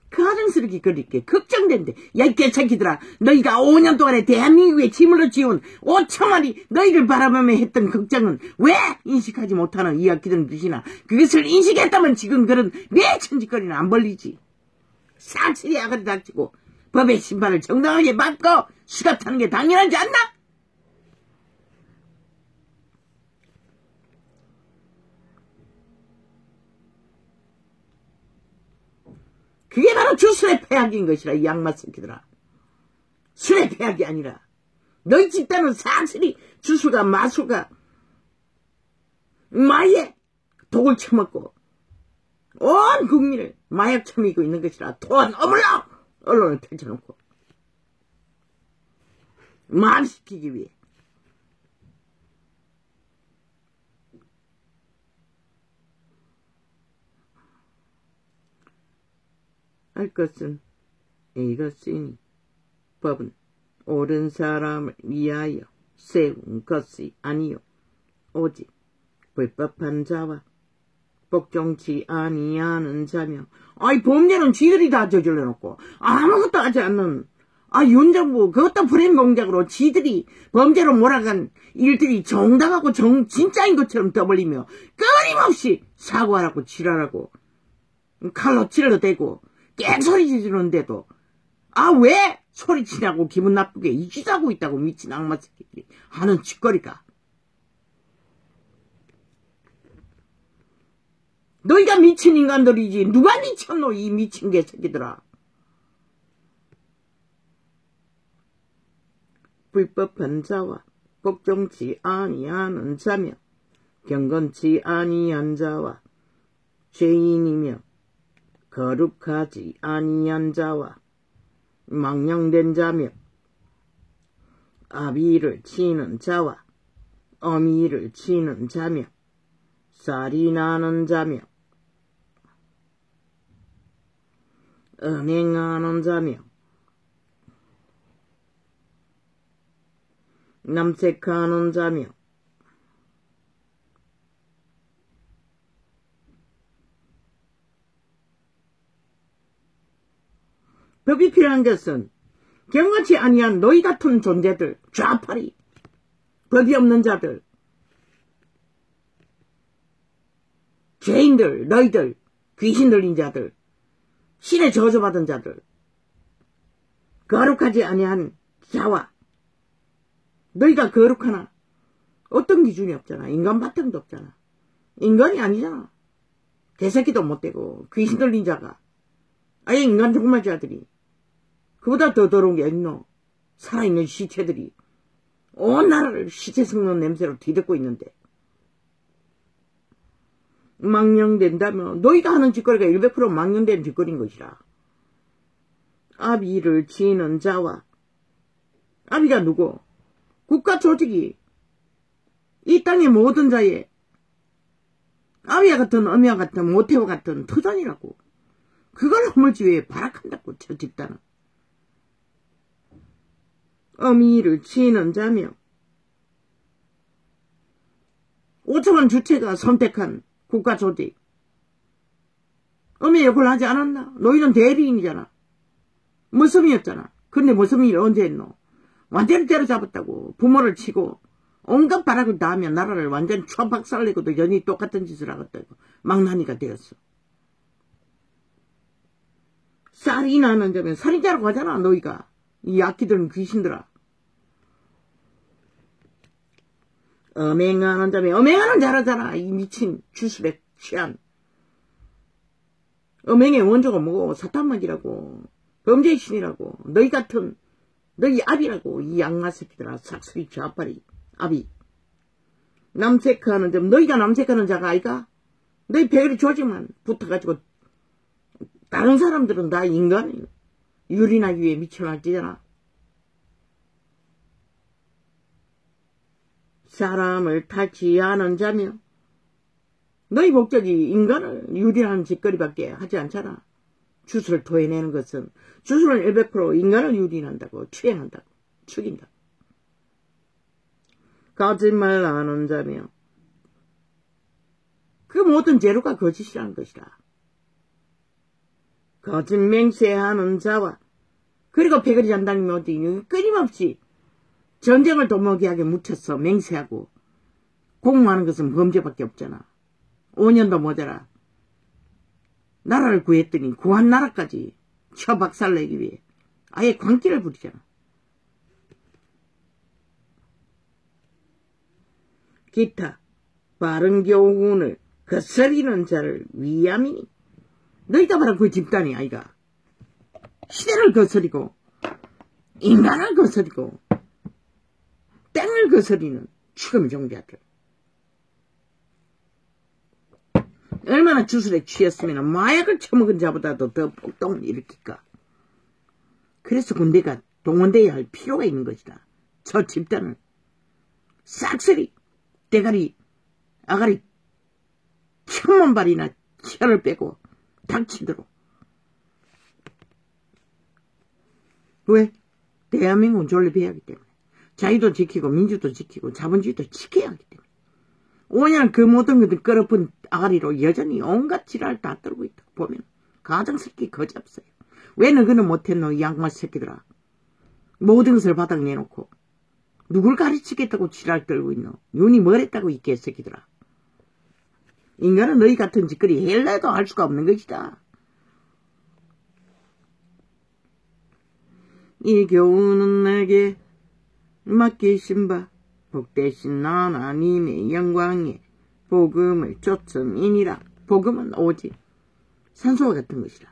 가증스럽게 그렇게 걱정된대. 야 이 개새끼들아, 너희가 5년 동안에 대한민국에 짐으로 지운 5천만이 너희를 바라보며 했던 걱정은 왜 인식하지 못하는 이 악기들 뜻이나 그것을 인식했다면 지금 그런 매천짓거리는 안 벌리지. 사칠이 아가리 닥치고 법의 심판을 정당하게 받고 수갑하는 게 당연하지 않나? 그게 바로 주술의 폐악인 것이라. 이 양마 새끼들아. 술의 폐악이 아니라 너희 집단은 사실이 주술과 마술과 마에 독을 처먹고 온 국민을 마약 처먹이고 있는 것이라. 토한 어물러 언론을 펼쳐놓고 마음시키기 위해. 할 것은 이것이니 법은 옳은 사람을 위하여 세운 것이 아니요 오직 불법한 자와 복종치 아니하는 자며. 아이 범죄는 쥐들이 다 저질러 놓고 아무것도 하지 않는 윤정부 그것도 불행 공작으로 지들이 범죄로 몰아간 일들이 정당하고 진짜인 것처럼 떠벌리며 끊임없이 사고하라고 지랄하고 칼로 찔러대고 깨소리 지르는데도 왜 소리치냐고 기분 나쁘게 이기자고 있다고 미친 악마 새끼들이 하는 짓거리가. 너희가 미친 인간들이지 누가 미쳤노 이 미친 개새끼들아. 불법한 자와 복종치 아니하는 자며 경건치 아니한 자와 죄인이며 거룩하지 아니한 자와 망령된 자며 아비를 치는 자와 어미를 치는 자며 살인하는 자며 음행하는 자며 남색하는 자며 법이 필요한 것은 경건치 아니한 너희 같은 존재들, 좌파리, 법이 없는 자들, 죄인들, 너희들, 귀신 들린 자들, 신의 저주받은 자들, 거룩하지 아니한 자와. 너희가 거룩하나? 어떤 기준이 없잖아. 인간 바탕도 없잖아. 인간이 아니잖아. 개새끼도 못되고 귀신 들린 자가 아예 인간 종말자들이 그보다 더 더러운 게 있노. 살아있는 시체들이 온 나라를 시체 섞는 냄새로 뒤덮고 있는데 망령된다면 너희가 하는 짓거리가 100% 망령된 짓거리인 것이라. 아비를 지는 자와 아비가 누구? 국가 조직이 이 땅의 모든 자의 아비와 같은 어미와 같은 모태와 같은 터전이라고. 그걸 허물지 왜 발악한다고 저 집단은. 어미를 지는 자며 5천원 주체가 선택한 국가 조직. 어미의 역할을 하지 않았나? 너희는 대리인이잖아. 머슴이었잖아. 근데 머슴이를 언제 했노? 완전히 때려잡았다고. 부모를 치고 온갖 발악을 다 하면 나라를 완전히 초박살내고도 연이 똑같은 짓을 하겠다고 망나니가 되었어. 쌀이 나는 자면 살인자라고 하잖아. 너희가. 이 악기들은 귀신들아. 엄행하는 자면 엄행하는 자라잖아. 이 미친 주술의 취한. 엄행의 원조가 뭐고 사탄막이라고. 범죄의 신이라고. 너희 같은 너희 아비라고. 이 양마 새끼들아. 삭수리 좌파리 아비. 남색하는 자. 너희가 남색하는 자가 아이가? 너희 배그리 조직만 붙어가지고 다른 사람들은 다 인간이에요. 유리나기 위해 미쳐날지잖아. 사람을 탈취하는 자며 너희 목적이 인간을 유리하는 짓거리밖에 하지 않잖아. 주술을 토해내는 것은 주술은 100% 인간을 유린한다고 추행한다고 죽인다. 거짓말하는 자며 그 모든 재료가 거짓이라는 것이다. 거짓 맹세하는 자와 그리고 배거리 잔다는 모든 끊임없이 전쟁을 도모하게 하게 묻혀서 맹세하고 공모하는 것은 범죄밖에 없잖아. 5년도 모자라. 나라를 구했더니 구한 나라까지 처박살내기 위해 아예 광기를 부리잖아. 기타 바른 교훈을 거스리는 자를 위함이니. 너희가 바로 그 집단이 아이가. 시대를 거스리고 인간을 거스리고 땡을 거스리는 죽음의 종자들. 얼마나 주술에 취했으면 마약을 처먹은 자보다도 더 폭동을 일으킬까. 그래서 군대가 동원돼야 할 필요가 있는 것이다. 저 집단을 싹쓸이 대가리 아가리 천만 발이나 혀를 빼고 닥치도록. 왜? 대한민국은 존립해야 하기 때문에. 자유도 지키고 민주도 지키고 자본주의도 지켜야 하기 때문에. 5년 그 모든 것들 끌어쁜 아가리로 여전히 온갖 지랄을 다 떨고 있다. 보면 가정스럽게 거지없어요. 왜 너희는 못했노? 이 양말 새끼들아. 모든 것을 바닥 내놓고 누굴 가르치겠다고 지랄 떨고 있노? 눈이 멀었다고 이 개새끼들아. 인간은 너희 같은 짓거리 헬라도 할 수가 없는 것이다. 이 교훈은 내게 맡기신 바 복되신 하나님의 영광에 복음을 쫓음이니라. 복음은 오직 산소와 같은 것이라.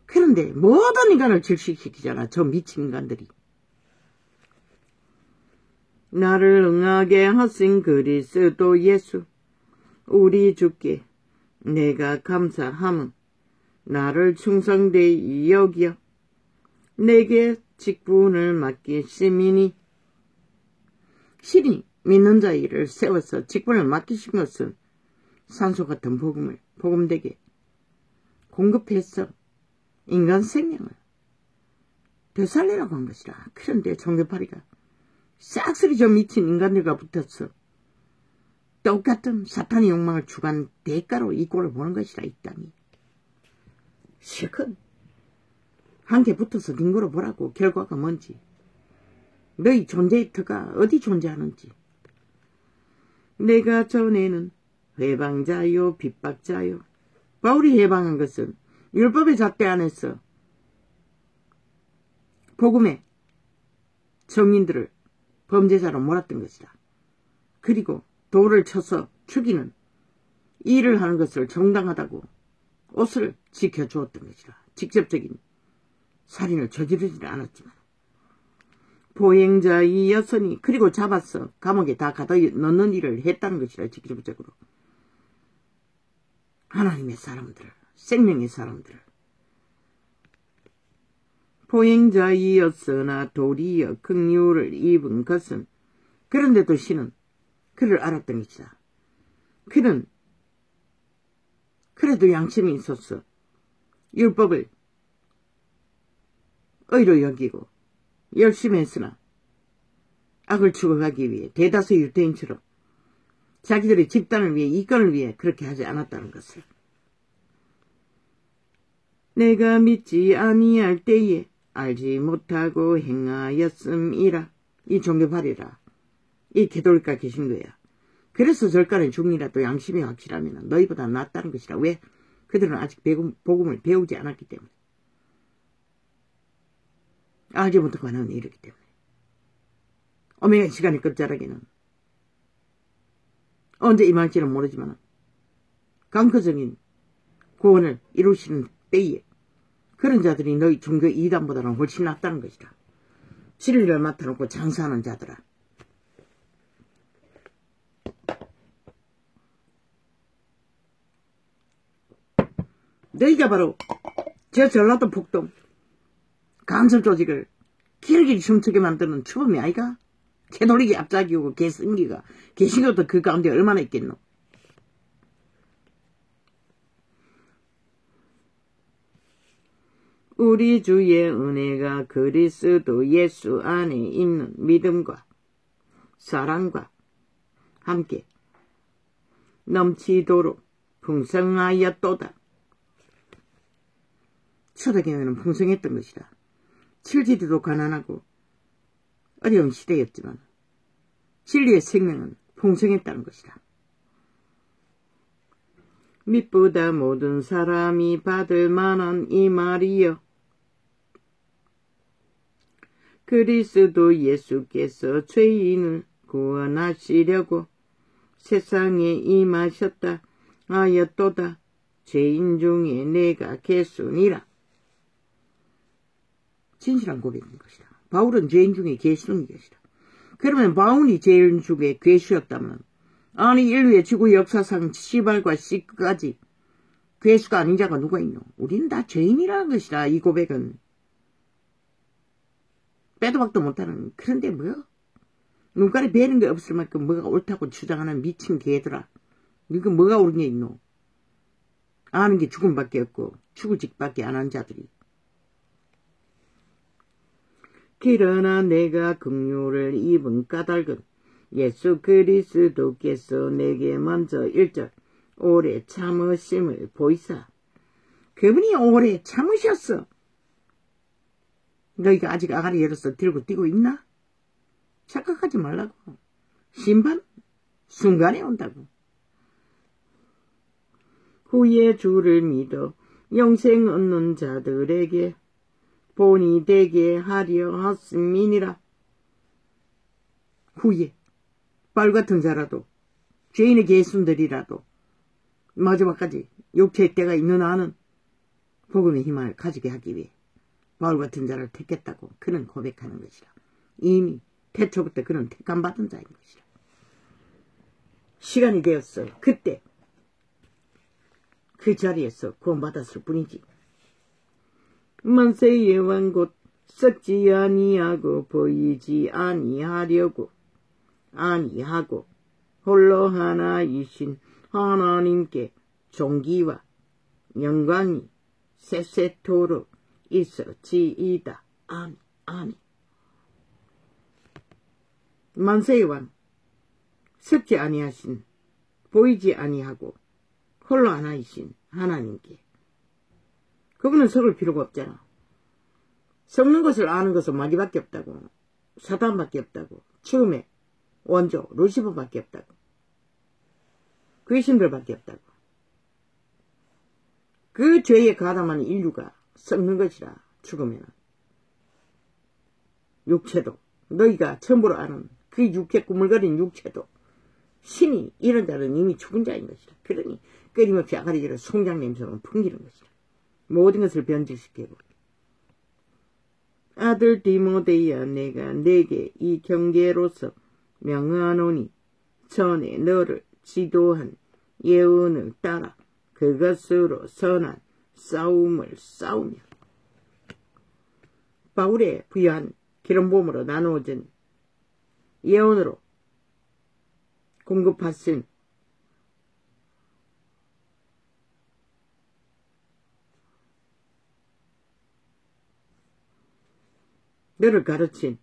그런데 모든 인간을 질식시키잖아. 저 미친 인간들이. 나를 응하게 하신 그리스도 예수 우리 주께 내가 감사함은 나를 충성되이 여기어 내게 직분을 맡기심이니. 신이 믿는 자 일을 세워서 직분을 맡기신 것은 산소 같은 복음을 복음되게 공급해서 인간 생명을 되살리라고 한 것이라. 그런데 종교파리가 싹쓸이 저 미친 인간들과 붙어서 똑같은 사탄의 욕망을 추구한 대가로 이 꼴을 보는 것이라. 이 땅이 실컷 함께 붙어서 링고로 보라고. 결과가 뭔지, 너희 존재의 터가 어디 존재하는지. 내가 전에는 회방자요 핍박자요. 바울이 해방한 것은 율법의 잣대 안에서 복음의 정인들을 범죄자로 몰았던 것이다. 그리고 돌을 쳐서 죽이는 일을 하는 것을 정당하다고 옷을 지켜주었던 것이다. 직접적인 살인을 저지르지는 않았지만 보행자이었으니 그리고 잡아서 감옥에 다 가다 넣는 일을 했다는 것이라. 직접적으로 하나님의 사람들을, 생명의 사람들을. 보행자이었으나 도리어 긍휼을 입은 것은, 그런데도 신은 그를 알았던 것이다. 그는 그래도 양심이 있었어. 율법을 의로 여기고 열심히 했으나 악을 추구하기 위해 대다수 유대인처럼 자기들의 집단을 위해, 이권을 위해 그렇게 하지 않았다는 것을. 내가 믿지 아니할 때에 알지 못하고 행하였음이라. 이 종교발이라. 이 개돌가 계신 거야. 그래서 절간에 죽니라도 양심이 확실하면 너희보다 낫다는 것이라. 왜? 그들은 아직 복음을 배우지 않았기 때문에. 알지 못하고 하는 이르기 때문에. 오메가 시간의 끝자락에는 언제 임할지는 모르지만 강구적인 구원을 이루시는 때에 그런 자들이 너희 종교 이단보다는 훨씬 낫다는 것이라. 진리를 맡아놓고 장사하는 자들아. 너희가 바로 저 전라도 폭동 간섭 조직을 기러기를 춤추게 만드는 추범이 아이가? 개돌리기 앞자기고 개승기가 개신교도 그 가운데 얼마나 있겠노? 우리 주의 은혜가 그리스도 예수 안에 있는 믿음과 사랑과 함께 넘치도록 풍성하였도다. 초대교회는 풍성했던 것이다. 칠지도도 가난하고 어려운 시대였지만 진리의 생명은 풍성했다는 것이다. 믿보다 모든 사람이 받을 만한 이 말이여. 그리스도 예수께서 죄인을 구원하시려고 세상에 임하셨다 하였도다. 죄인 중에 내가 개순이라. 진실한 고백인 것이다. 바울은 죄인 중에 괴수인 것이다. 그러면 바울이 죄인 중에 괴수였다면, 아니 인류의 지구 역사상 시발과 시까지 괴수가 아닌 자가 누가 있노? 우리는 다 죄인이라는 것이다. 이 고백은 빼도 박도 못하는. 그런데 뭐 눈깔이 베는 게 없을 만큼 뭐가 옳다고 주장하는 미친 개들아. 이거 뭐가 옳은 게 있노? 아는 게 죽음밖에 없고 죽을 짓밖에 안 한 자들이. 그러나 내가 긍휼을 입은 까닭은 예수 그리스도께서 내게 먼저 1절 오래 참으심을 보이사. 그분이 오래 참으셨어. 너희가 아직 아가리 열어서 들고 뛰고 있나? 착각하지 말라고. 심판 순간에 온다고. 후에 주를 믿어 영생 얻는 자들에게 본이 되게 하려 하심이니라. 후에 발 같은 자라도 죄인의 개순들이라도 마지막까지 육체의 때가 있는 한은 복음의 힘을 가지게 하기 위해 바울 같은 자를 택했다고 그는 고백하는 것이라. 이미 태초부터 그는 택함받은 자인 것이라. 시간이 되었어. 그때 그 자리에서 구원받았을 뿐이지. 만세의 왕 곧 썩지 아니하고 보이지 아니하고 홀로 하나이신 하나님께 존귀와 영광이 세세토록 있어지이다. 아멘. 아멘. 만세의 왕 썩지 아니하신 보이지 아니하고 홀로 하나이신 하나님께. 그분은 썩을 필요가 없잖아. 썩는 것을 아는 것은 마귀밖에 없다고. 사단밖에 없다고. 죽음의 원조 루시퍼밖에 없다고. 귀신들밖에 없다고. 그 죄에 가담한 인류가 썩는 것이라. 죽으면 육체도 너희가 처음으로 아는 그 육체 꾸물거린 육체도 신이 이런 자는 이미 죽은 자인 것이라. 그러니 끊임없이 아가리지를 송장 냄새로 풍기는 것이라. 모든 것을 변질시키고 아들 디모데야, 내가 내게 이 경계로서 명하노니 전에 너를 지도한 예언을 따라 그것으로 선한 싸움을 싸우며. 바울의 부여한 기름부음으로 나누어진 예언으로 공급하신 너를 가르친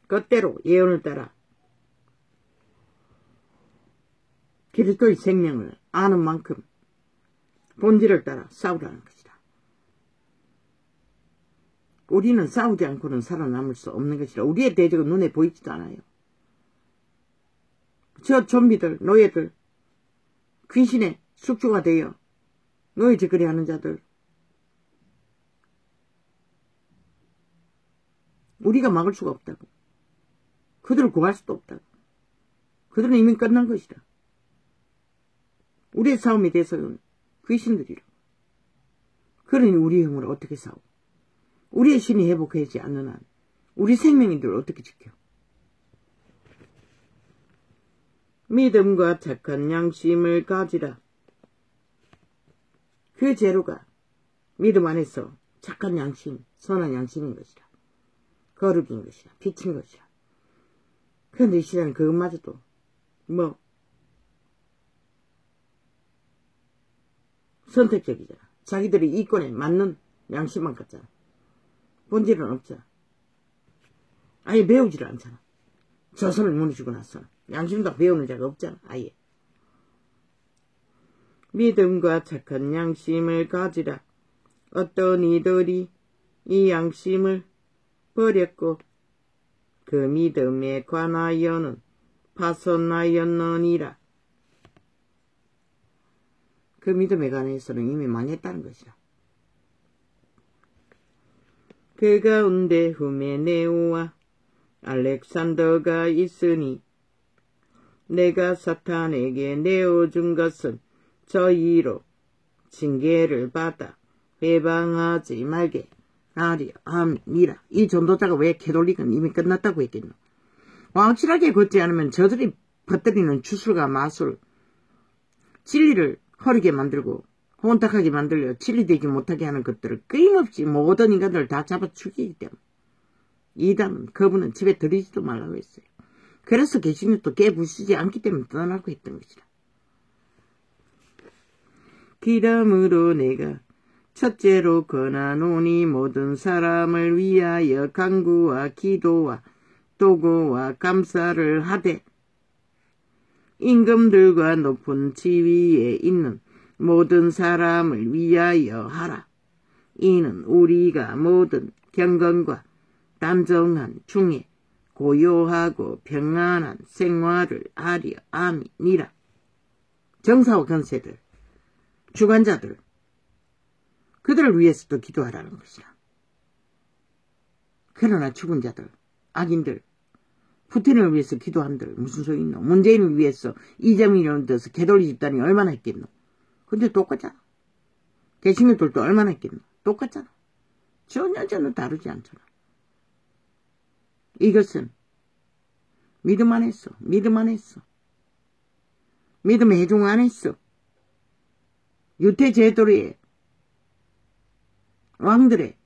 것대로 예언을 따라 그리스도의 생명을 아는 만큼 본질을 따라 싸우라는 것이다. 우리는 싸우지 않고는 살아남을 수 없는 것이라. 우리의 대적은 눈에 보이지도 않아요. 저 좀비들, 노예들, 귀신의 숙주가 되어 노예 짓거리 하는 자들, 우리가 막을 수가 없다고. 그들을 구할 수도 없다고. 그들은 이미 끝난 것이다. 우리의 싸움에 대해서는 귀신들이라. 그러니 우리의 힘으로 어떻게 싸워? 우리의 신이 회복하지 않는 한 우리 생명인들을 어떻게 지켜? 믿음과 착한 양심을 가지라. 그 재료가 믿음 안에서 착한 양심, 선한 양심인 것이다. 거룩인 것이다. 빛인 것이다. 그런데 이 시대는 그것마저도 선택적이잖아. 자기들이 이권에 맞는 양심만 갖잖아. 본질은 없잖아. 아예 배우지를 않잖아. 조선을 무너지고 나서 양심도 배우는 자가 없잖아. 아예. 믿음과 착한 양심을 가지라. 어떤 이들이 이 양심을 버렸고 그 믿음에 관하여는 파손하였느니라. 그 믿음에 관해서는 이미 망했다는 것이다. 그 가운데 후메네오와 알렉산더가 있으니 내가 사탄에게 내어준 것은 저희로 징계를 받아 해방하지 말게 하려 함이라. 이 전도자가 왜 캐톨릭은 이미 끝났다고 했겠노? 확실하게 걷지 않으면 저들이 퍼뜨리는 주술과 마술, 진리를 허리게 만들고 혼탁하게 만들려 진리되지 못하게 하는 것들을 끊임없이 모든 인간들을 다 잡아 죽이기 때문에 이단은 그분은 집에 들이지도 말라고 했어요. 그래서 개신교도 깨부수지 않기 때문에 떠나고 했던 것이다. 그러므로 내가 첫째로 권하노니 모든 사람을 위하여 간구와 기도와 도구와 감사를 하되 임금들과 높은 지위에 있는 모든 사람을 위하여 하라. 이는 우리가 모든 경건과 단정한 중에 고요하고 평안한 생활을 하려 함이니라. 정사와 권세들, 주관자들, 그들을 위해서도 기도하라는 것이다. 그러나 죽은 자들, 악인들, 푸틴을 위해서 기도한들 무슨 소리 있노? 문재인을 위해서 이재명이라는 데서 개돌리 집단이 얼마나 했겠노? 근데 똑같잖아. 개신교들도 얼마나 했겠노? 똑같잖아. 전혀 다르지 않잖아. 이것은 믿음 안에서, 믿음의 해종 안에서 유태제도의 왕들의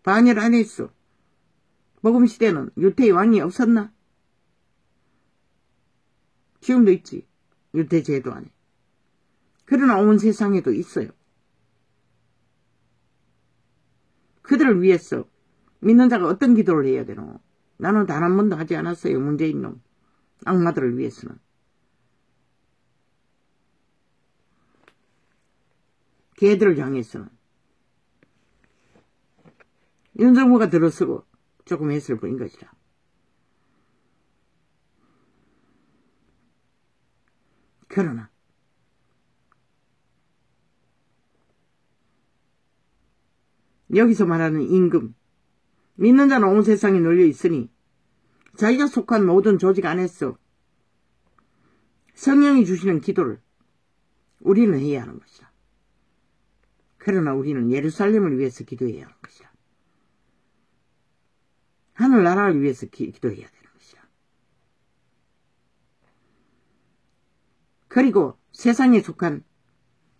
반열 안에서 복음시대는 유태의 왕이 없었나? 지금도 있지. 유태제도 안에. 그러나 온 세상에도 있어요. 그들을 위해서 믿는 자가 어떤 기도를 해야 되노? 나는 단 한 번도 하지 않았어요. 문재인 놈. 악마들을 위해서는. 걔들을 향해서는. 윤정부가 들어서고 조금 했을 뿐인 것이다. 그러나 여기서 말하는 임금, 믿는 자는 온 세상에 널려 있으니 자기가 속한 모든 조직 안에서 성령이 주시는 기도를 우리는 해야 하는 것이다. 그러나 우리는 예루살렘을 위해서 기도해야 하는 것이라. 하늘나라를 위해서 기도해야 되는 것이라. 그리고 세상에 속한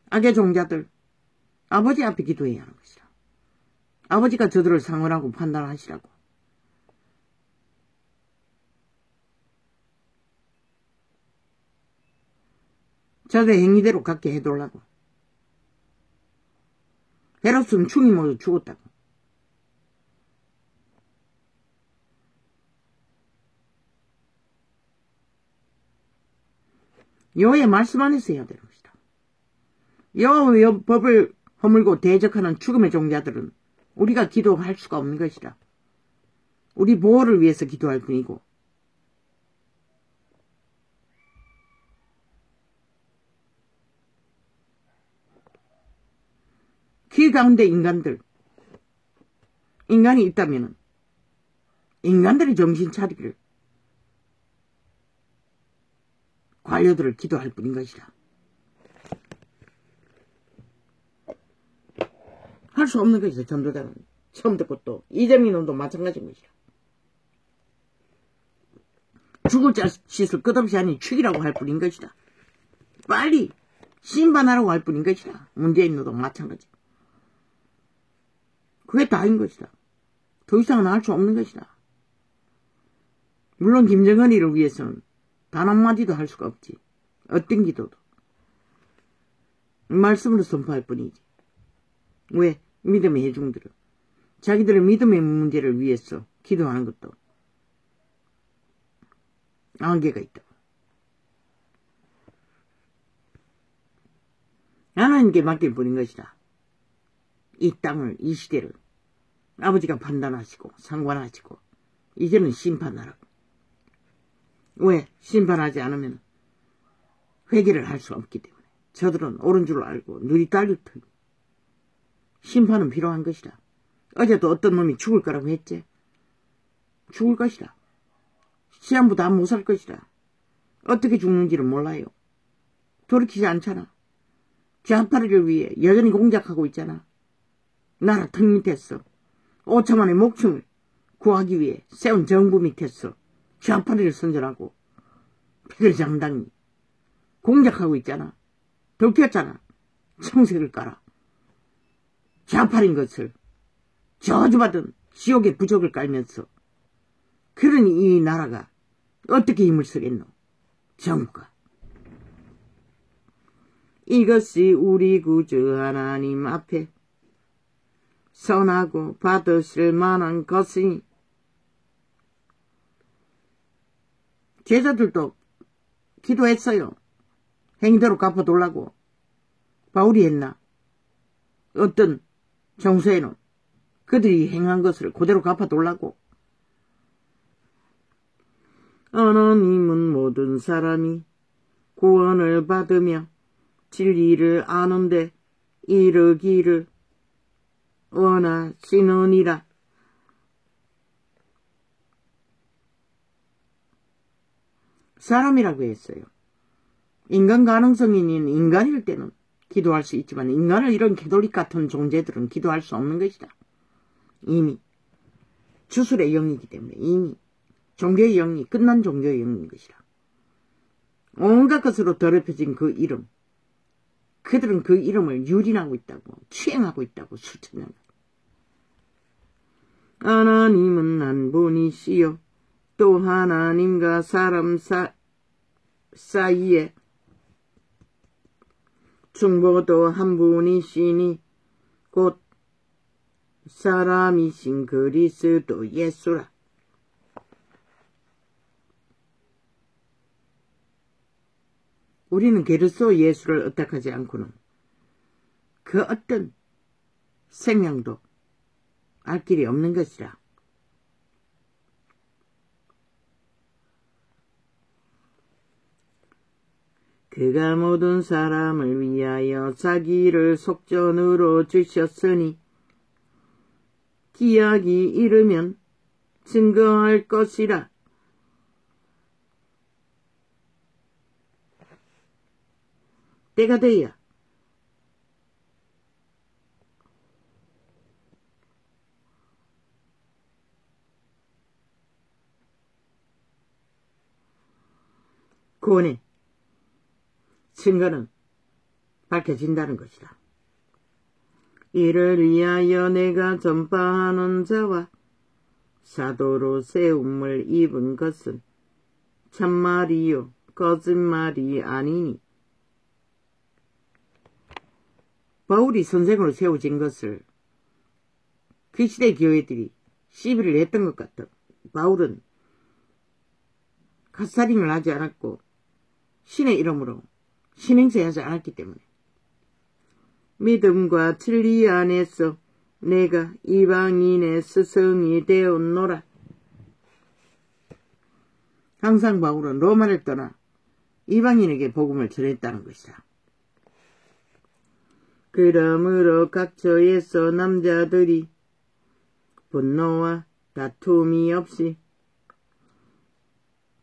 악의 종자들 아버지 앞에 기도해야 하는 것이라. 아버지가 저들을 상언하고 판단하시라고. 저들의 행위대로 갖게 해달라고. 헤롯은 충이 모두 죽었다고. 여호와의 말씀 안에서 해야 되는 것이다. 여호와의 법을 허물고 대적하는 죽음의 종자들은 우리가 기도할 수가 없는 것이다. 우리 보호를 위해서 기도할 뿐이고 길 가운데 인간이 있다면 인간들이 정신 차리기를 관료들을 기도할 뿐인 것이라. 할 수 없는 것이다. 전도자는 처음 듣고 또 이재민 놈도 마찬가지인 것이라. 죽을 짓을 끝없이 하니 죽이라고 할 뿐인 것이다. 빨리 심판하라고 할 뿐인 것이다. 문재인 놈도 마찬가지. 그게 다인 것이다. 더 이상은 할 수 없는 것이다. 물론 김정은이를 위해서는 단 한마디도 할 수가 없지. 어떤 기도도. 말씀으로 선포할 뿐이지. 왜? 믿음의 회중들은 자기들의 믿음의 문제를 위해서 기도하는 것도 한계가 있다고. 하나님께 맡길 뿐인 것이다. 이 땅을, 이 시대를 아버지가 판단하시고 상관하시고 이제는 심판하라고. 왜? 심판하지 않으면 회개를 할 수 없기 때문에. 저들은 옳은 줄 알고 눈이 딸릴 터니 심판은 필요한 것이다. 어제도 어떤 놈이 죽을 거라고 했지. 죽을 것이다. 시한부 다 못 살 것이다. 어떻게 죽는지를 몰라요. 돌이키지 않잖아. 좌파를 위해 여전히 공작하고 있잖아. 나라 턱 밑에서 5천만의 목숨을 구하기 위해 세운 정부 밑에서 좌파를 선전하고 패들장당이 공작하고 있잖아. 들켰잖아. 청색을 깔아. 좌파인 것을 저주받은 지옥의 부적을 깔면서. 그러니 이 나라가 어떻게 힘을 쓰겠노? 정부가. 이것이 우리 구주 하나님 앞에 선하고 받으실 만한 것이니. 제자들도 기도했어요. 행대로 갚아달라고. 바울이 했나? 어떤 정서에는 그들이 행한 것을 그대로 갚아달라고. 하나님은 모든 사람이 구원을 받으며 진리를 아는데 이르기를 원하시느니라. 사람이라고 했어요. 인간 가능성이 있는 인간일 때는 기도할 수 있지만 인간을 이런 개돌릭 같은 존재들은 기도할 수 없는 것이다. 이미 주술의 영이기 때문에 이미 종교의 영이 끝난 종교의 영인 것이라. 온갖 것으로 더럽혀진 그 이름. 그들은 그 이름을 유린하고 있다고, 추행하고 있다고 수천 년. 하나님은 한 분이시요 또 하나님과 사람 사이에 중보도 한 분이시니 곧 사람이신 그리스도 예수라. 우리는 그리스도 예수를 의탁하지 않고는 그 어떤 생명도 알 길이 없는 것이라. 그가 모든 사람을 위하여 자기를 속전으로 주셨으니 기약이 이르면 증거할 것이라. 때가 돼야 구원의 증거는 밝혀진다는 것이다. 이를 위하여 내가 전파하는 자와 사도로 세움을 입은 것은 참말이요 거짓말이 아니니 바울이 선생으로 세워진 것을 그 시대 교회들이 시비를 했던 것 같다. 바울은 갓살인을 하지 않았고 신의 이름으로 신행세하지 않았기 때문에 믿음과 진리 안에서 내가 이방인의 스승이 되었노라. 항상 바울은 로마를 떠나 이방인에게 복음을 전했다는 것이다. 그러므로 각처에서 남자들이 분노와 다툼이 없이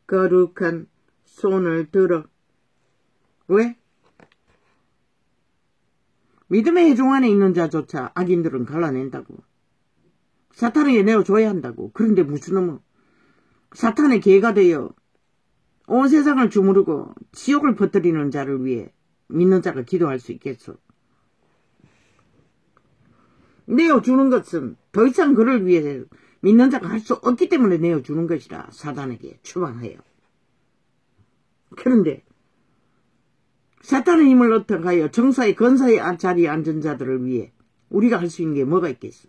거룩한 손을 들어. 왜? 믿음의 회중 안에 있는 자조차 악인들은 갈라낸다고. 사탄에게 내어줘야 한다고. 그런데 무슨 놈은 사탄의 개가 되어 온 세상을 주무르고 지옥을 퍼뜨리는 자를 위해 믿는 자가 기도할 수 있겠소. 내어주는 것은 더 이상 그를 위해 믿는 자가 할 수 없기 때문에 내어주는 것이라 사탄에게 추방하여. 그런데 사탄의 힘을 얻어가여 정사의 건사의 자리에 앉은 자들을 위해 우리가 할 수 있는 게 뭐가 있겠어?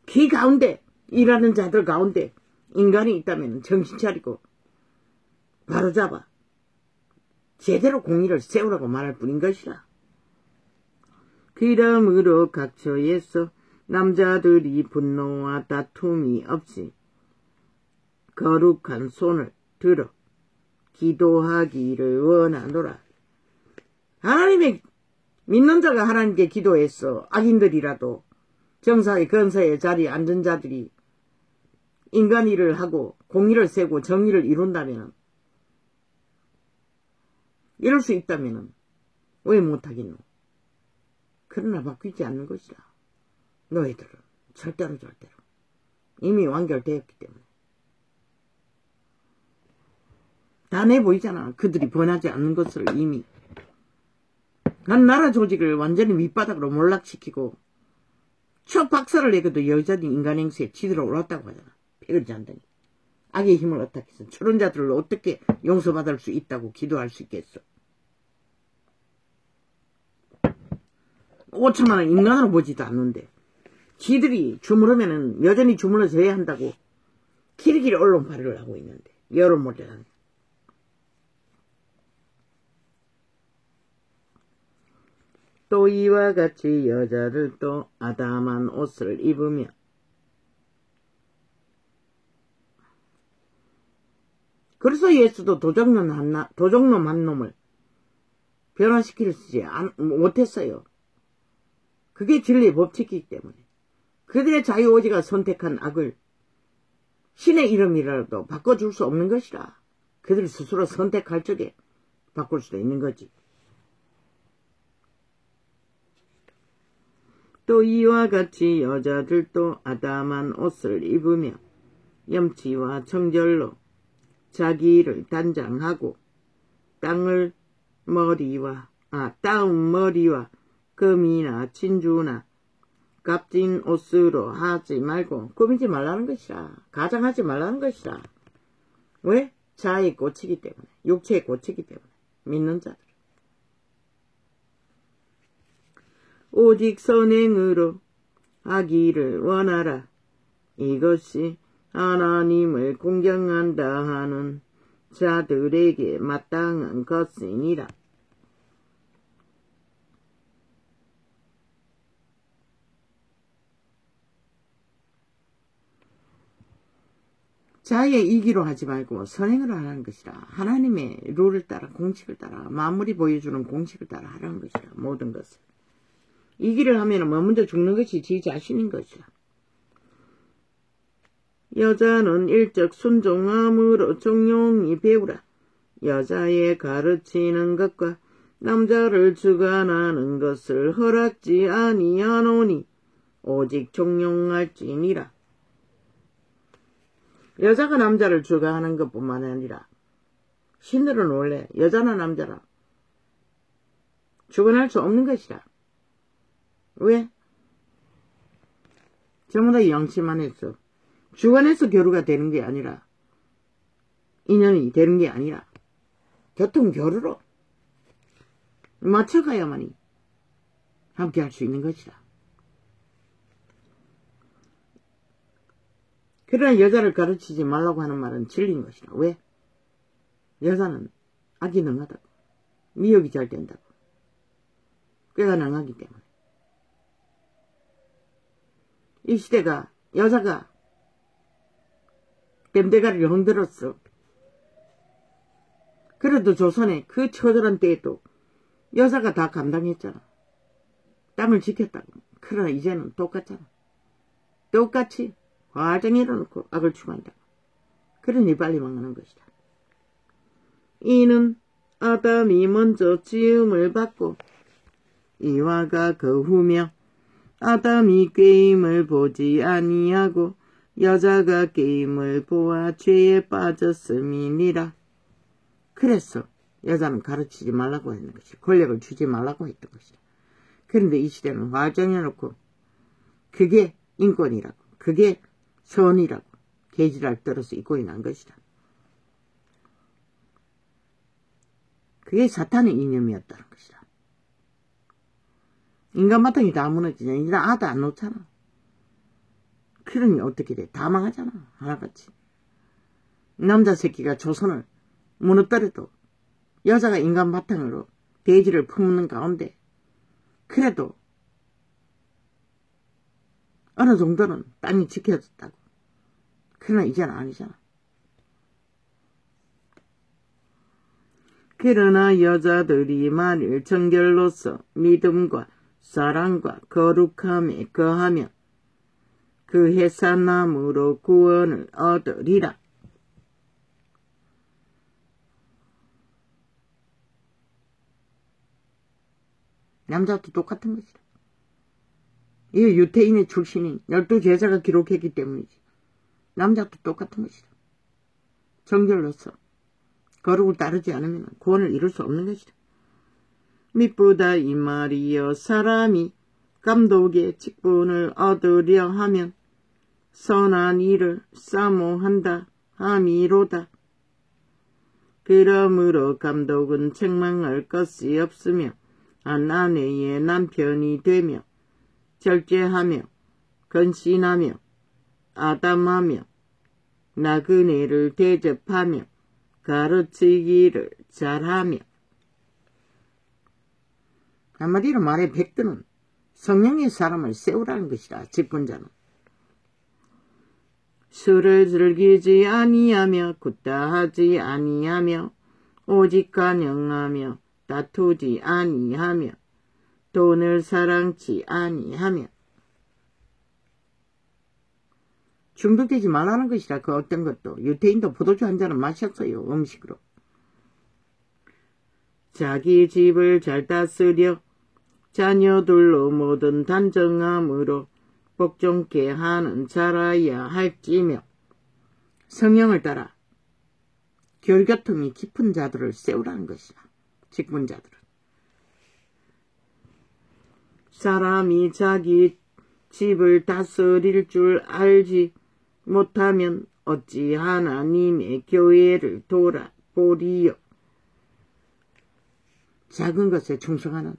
그 가운데 일하는 자들 가운데 인간이 있다면 정신 차리고 바로잡아 제대로 공의를 세우라고 말할 뿐인 것이라. 그러므로 각처에서 남자들이 분노와 다툼이 없이 거룩한 손을 들어 기도하기를 원하노라. 하나님의 믿는 자가 하나님께 기도해서 악인들이라도 정사의 건사의 자리에 앉은 자들이 인간 일을 하고 공의를 세고 정의를 이룬다면, 이럴 수 있다면 왜 못하겠노? 그러나 바뀌지 않는 것이라. 너희들은 절대로 이미 완결되었기 때문에. 다 내보이잖아. 그들이 변하지 않는 것을 이미. 난 나라 조직을 완전히 밑바닥으로 몰락시키고 첫 박살을 내고도 여전히 인간 행세에 지들어 올랐다고 하잖아. 패거리지 않다니. 악의 힘을 어떻게 해서 저런 자들을 어떻게 용서받을 수 있다고 기도할 수 있겠어. 5천만 원 인간으로 보지도 않는데 지들이 주무르면은 여전히 주물러져야 한다고 길이길이 언론 발의를 하고 있는데 여론 몰려다니. 또 이와 같이 여자들도 아담한 옷을 입으며 그래서 예수도 도적놈 한 놈을 변화시키지 못했어요. 그게 진리의 법칙이기 때문에. 그들의 자유오지가 선택한 악을 신의 이름이라도 바꿔줄 수 없는 것이라. 그들 스스로 선택할 적에 바꿀 수도 있는 거지. 또 이와 같이 여자들도 아담한 옷을 입으며 염치와 정절로 자기를 단장하고 따은 머리와 금이나 진주나 값진 옷으로 하지 말고 꾸미지 말라는 것이라. 가장하지 말라는 것이라. 왜? 자아에 꽂히기 때문에. 육체에 꽂히기 때문에. 믿는 자들. 오직 선행으로 하기를 원하라. 이것이 하나님을 공경한다 하는 자들에게 마땅한 것이니라. 자의 이기로 하지 말고 선행으로 하라는 것이라. 하나님의 룰을 따라 공식을 따라 만물이 보여주는 공식을 따라 하라는 것이라. 모든 것을. 이기를 하면 먼저 죽는 것이 지 자신인 것이라. 여자는 일적 순종함으로 종용히 배우라. 여자의 가르치는 것과 남자를 주관하는 것을 허락지 아니하노니 오직 종용할지니라. 여자가 남자를 주관하는 것뿐만 아니라 신들은 원래 여자나 남자나 주관할 수 없는 것이라. 왜? 전부 다 양심만 해서 주관해서 교류가 되는 게 아니라 인연이 되는 게 아니라 교통교류로 맞춰가야만이 함께 할 수 있는 것이라. 그러나 여자를 가르치지 말라고 하는 말은 진리인 것이라. 왜? 여자는 악이 능하다고. 미역이 잘 된다고. 꾀가 능하기 때문에. 이 시대가 여자가 뱀대가리를 흔들었어. 그래도 조선에 그 처절한 때에도 여자가 다 감당했잖아. 땅을 지켰다고. 그러나 이제는 똑같잖아. 똑같이 화정해로 놓고 악을 추구한다. 그러니 빨리 망하는 것이다. 이는 아담이 먼저 지음을 받고 이와가 그 후며 아담이 꾀임을 보지 아니하고 여자가 꾀임을 보아 죄에 빠졌음이니라. 그래서 여자는 가르치지 말라고 했는 것이다. 권력을 주지 말라고 했던 것이다. 그런데 이 시대는 화정해놓고 그게 인권이라고, 그게 선이라고 계지를 떨어서 입고 있는 것이다. 그게 사탄의 이념이었다는 것이다. 인간 바탕이 다 무너지냐. 이제 아도 안 놓잖아. 그러니 어떻게 돼? 다 망하잖아. 하나같이. 남자 새끼가 조선을 무너뜨려도 여자가 인간 바탕으로 대지를 품는 가운데 그래도 어느 정도는 땅이 지켜졌다고. 그러나 이제는 아니잖아. 그러나 여자들이 만일 정결로서 믿음과 사랑과 거룩함에 거하면 그 해산나무로 구원을 얻으리라. 남자도 똑같은 것이다. 이 유태인의 출신인 12제자가 기록했기 때문이지. 남자도 똑같은 것이다. 정결로서 거룩을 따르지 않으면 구원을 이룰 수 없는 것이다. mit보다 이 말이여 사람이 감독의 직분을 얻으려 하면 선한 일을 사모한다 함이로다. 그러므로 감독은 책망할 것이 없으며 한 아내의 남편이 되며 절제하며 건신하며 아담하며 나그네를 대접하며 가르치기를 잘하며. 한마디로 말해 백두는 성령의 사람을 세우라는 것이다. 직분자는. 술을 즐기지 아니하며 굿다하지 아니하며 오직 간영하며 다투지 아니하며 돈을 사랑치 아니하며. 중독되지 말라는 것이라. 그 어떤 것도. 유태인도 포도주 한 잔은 마셨어요. 음식으로. 자기 집을 잘 다스려 자녀들로 모든 단정함으로 복종케 하는 자라야 할지며. 성령을 따라 결교통이 깊은 자들을 세우라는 것이다. 직분자들은. 사람이 자기 집을 다스릴 줄 알지 못하면 어찌 하나님의 교회를 돌아보리요. 작은 것에 충성하는,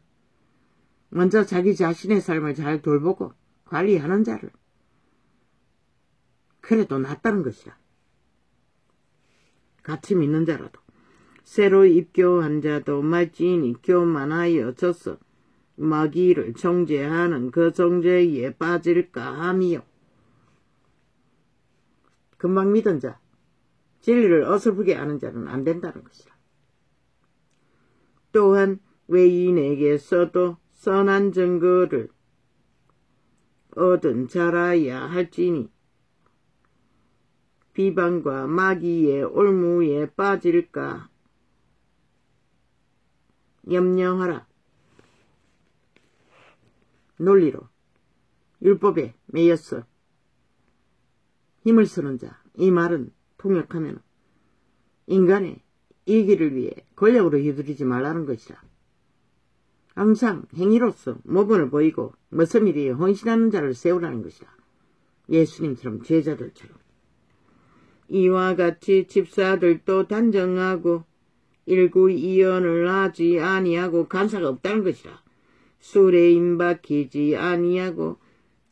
먼저 자기 자신의 삶을 잘 돌보고 관리하는 자를 그래도 낫다는 것이라. 같이 믿는 자라도 새로 입교한 자도 말진이 교만하여 져서 마귀를 정죄하는 그 정죄에 빠질까 함이요. 금방 믿은 자, 진리를 어설프게 아는 자는 안 된다는 것이라. 또한 외인에게서도 선한 증거를 얻은 자라야 할지니 비방과 마귀의 올무에 빠질까 염려하라. 논리로 율법에 매여서 힘을 쓰는 자, 이 말은 통역하면 인간의 이 길을 위해 권력으로 휘두르지 말라는 것이라. 항상 행위로서 모범을 보이고 머슴이 되어 헌신하는 자를 세우라는 것이라. 예수님처럼 제자들처럼. 이와 같이 집사들도 단정하고 일구이연을 하지 아니하고 간사가 없다는 것이라. 술에 임박히지 아니하고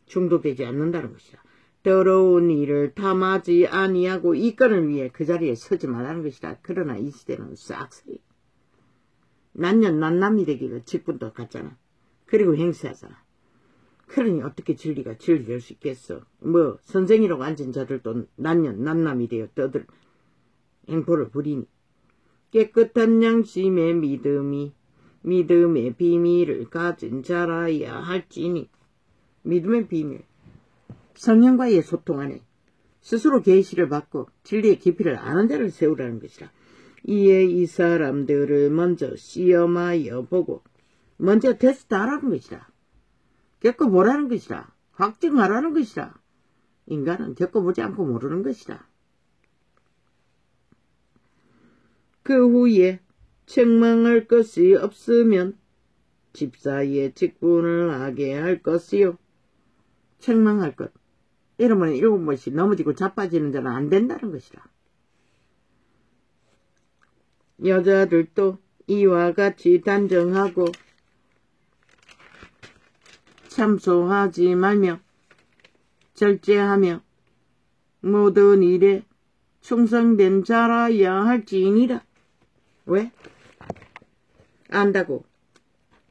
중독되지 않는다는 것이라. 더러운 일을 탐하지 아니하고 이권을 위해 그 자리에 서지 말라는 것이라. 그러나 이 시대는 싹쓸이 난년 난남이 되기가 직분도 같잖아. 그리고 행세하잖아. 그러니 어떻게 진리가 진리 될 수 있겠어. 뭐 선생이라고 앉은 자들도 난년 난남이 되어 떠들 행포를 부리니 깨끗한 양심의 믿음의 비밀을 가진 자라야 할지니. 믿음의 비밀, 성령과의 소통 안에 스스로 계시를 받고 진리의 깊이를 아는 자를 세우라는 것이라. 이에 이 사람들을 먼저 시험하여 보고 먼저 테스트하라는 것이라. 겪어보라는 것이라. 확증하라는 것이라. 인간은 겪어보지 않고 모르는 것이라. 그 후에 책망할 것이 없으면 집사의 직분을 하게 할 것이요. 책망할 것. 이러면 7번씩 넘어지고 자빠지는 자는 안 된다는 것이라. 여자들도 이와 같이 단정하고 참소하지 말며 절제하며 모든 일에 충성된 자라야 할지니라. 왜? 안다고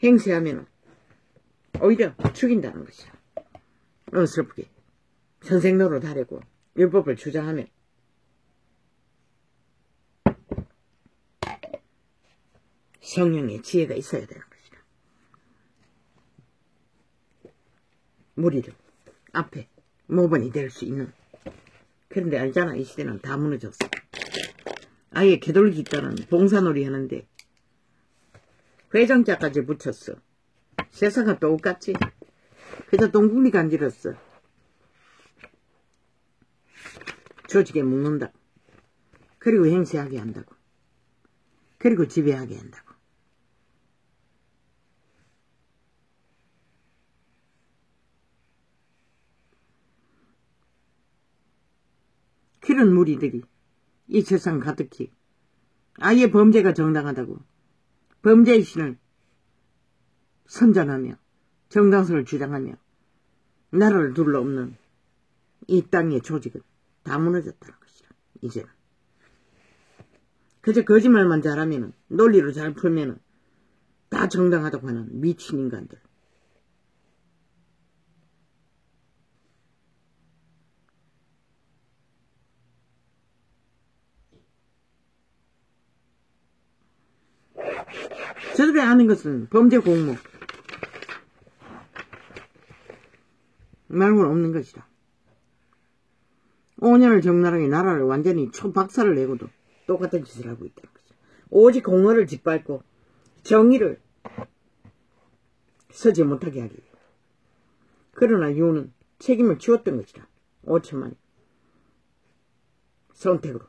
행세하면 오히려 죽인다는 것이야. 어설프게 선생 노릇 하려고 율법을 주장하면 성령의 지혜가 있어야 되는 것이다. 무리를 앞에 모범이 될 수 있는. 그런데 알잖아, 이 시대는 다 무너졌어. 아예 개돌기 있다는 봉사놀이 하는데 회장자까지 붙였어. 세상은 똑같지. 그저 동국리 간지렀어. 조직에 묶는다. 그리고 행세하게 한다고. 그리고 지배하게 한다고. 그런 무리들이 이 세상 가득히 아예 범죄가 정당하다고 범죄의 신을 선전하며 정당성을 주장하며 나라를 둘러엎는 이 땅의 조직은 다 무너졌다는 것이라. 이제는 그저 거짓말만 잘하면 논리로 잘 풀면 다 정당하다고 하는 미친 인간들. 저들이 아는 것은 범죄 공모 말고는 없는 것이다. 5년을 적나라하게 나라를 완전히 초박살을 내고도 똑같은 짓을 하고 있다는 것이다. 오직 공허를 짓밟고 정의를 서지 못하게 하기 위해. 그러나 유는 책임을 지웠던 것이다. 5천만이 선택으로.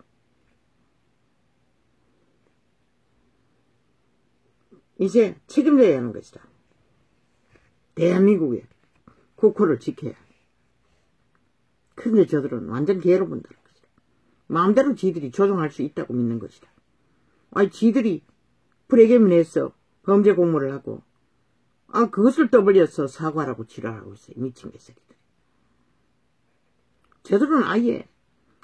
이제 책임져야 하는 것이다. 대한민국의 국호를 지켜야. 그런데 저들은 완전 개로 본다는 것이다. 마음대로 지들이 조종할 수 있다고 믿는 것이다. 아니 지들이 프레게민에서 범죄 공모를 하고 그것을 떠벌려서 사과라고 지랄하고 있어요. 미친 개새끼들. 저들은 아예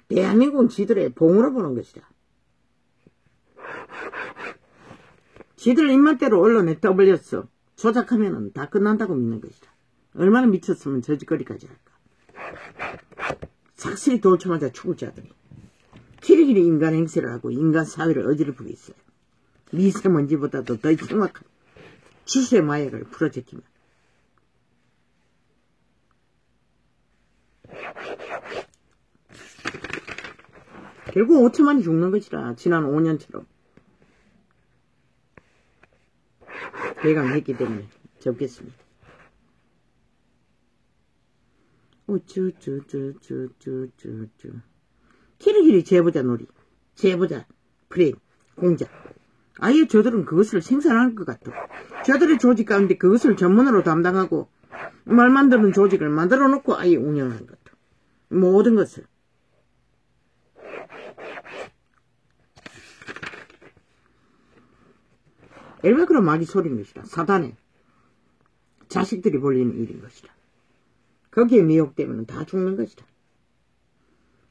대한민국은 지들의 봉으로 보는 것이다. 지들 입맛대로 언론에 떠벌렸어. 조작하면 다 끝난다고 믿는 것이다. 얼마나 미쳤으면 저 짓거리까지 할까. 삭슬이 돌쳐 맞아 죽을 자들이 길이길이 인간 행세를 하고 인간 사회를 어지럽히고 있어요. 미세먼지보다도 더 흉악한 지수의 마약을 풀어제끼며 결국 5천만이 죽는 것이라. 지난 5년처럼 대강했기 때문에 접겠습니다. 우쭈쭈쭈쭈쭈쭈쭈 키리키리 제보자 놀이, 제보자 프레임, 공장. 아예 저들은 그것을 생산할 것 같아. 저들의 조직 가운데 그것을 전문으로 담당하고 말 만드는 조직을 만들어 놓고 아예 운영하는 것 같아. 모든 것을. 엘베그로 마귀 소리인 것이다. 사단의 자식들이 벌리는 일인 것이다. 거기에 미혹되면 다 죽는 것이다.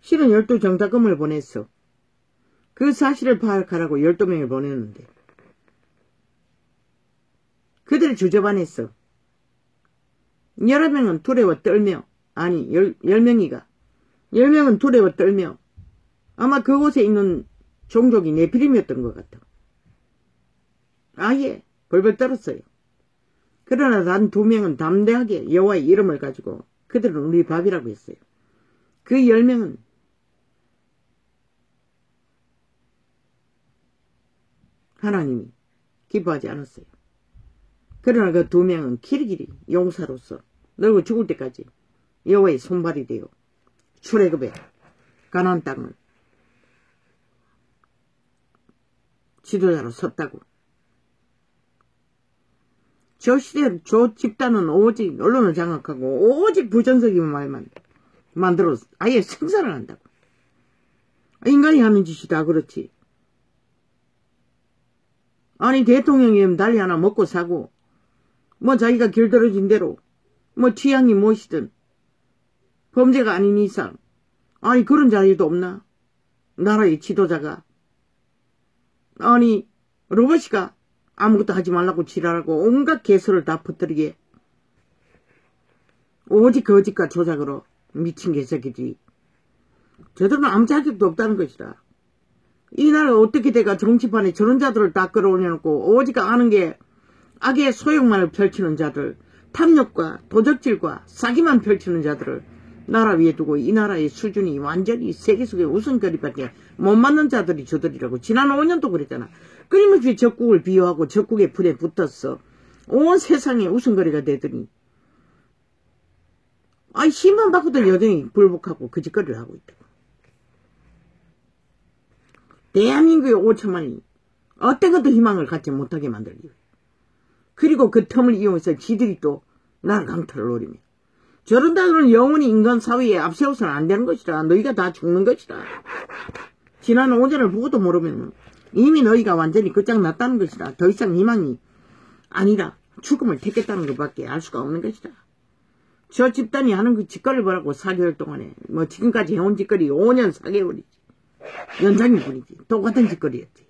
실은 12정탁금을 보냈어. 그 사실을 파악하라고 12명을 보냈는데 그들이 주저반했어. 11명은 두려워 떨며, 아니 10명은 두려워 떨며 아마 그곳에 있는 종족이 네피림이었던 것 같아. 아예 벌벌 떨었어요. 그러나 단 2명은 담대하게 여호와의 이름을 가지고 그들은 우리 밥이라고 했어요. 그 10명은 하나님이 기뻐하지 않았어요. 그러나 그 2명은 길이길이 용사로서 늙어 죽을 때까지 여호와의 손발이 되어 출애굽의 가나안 땅을 지도자로 섰다고. 저 시대 저 집단은 오직 언론을 장악하고 오직 부정적인 말만 만들어 아예 생산을 한다고. 인간이 하는 짓이 다 그렇지. 아니 대통령이면 난리 하나 먹고 사고 뭐 자기가 길들어진 대로 뭐 취향이 무엇이든 범죄가 아닌 이상 아니 그런 자리도 없나? 나라의 지도자가 아니 로봇이가 아무것도 하지 말라고 지랄하고 온갖 개소를 다 퍼뜨리게 오직 거짓과 조작으로 미친 개새끼지. 저들은 아무 자격도 없다는 것이다. 이 나라 어떻게 돼가 정치판에 저런 자들을 다 끌어올려놓고 오직 아는 게 악의 소용만을 펼치는 자들, 탐욕과 도적질과 사기만 펼치는 자들을 나라 위에 두고 이 나라의 수준이 완전히 세계 속의 우선거리밖에 못 맞는 자들이 저들이라고. 지난 5년도 그랬잖아. 끊임없이 적국을 비호하고 적국의 불에 붙었어. 온 세상에 우선거리가 되더니 아이 힘만 받고도 여전히 불복하고 그 짓거리를 하고 있다고. 대한민국의 5천만이 어떤 것도 희망을 갖지 못하게 만들기 위해. 그리고 그 틈을 이용해서 지들이 또 나라 강탈을 노리며. 저런다 그러면 영원히 인간 사회에 앞세워서는 안 되는 것이다. 너희가 다 죽는 것이다. 지난 5년을 보고도 모르면 이미 너희가 완전히 끝장났다는 것이다. 더 이상 희망이 아니라 죽음을 택했다는 것밖에 알 수가 없는 것이다. 저 집단이 하는 그 짓거리를 보라고 4개월 동안에 뭐 지금까지 해온 짓거리 5년 4개월이지. 연장일 뿐이지. 똑같은 짓거리였지.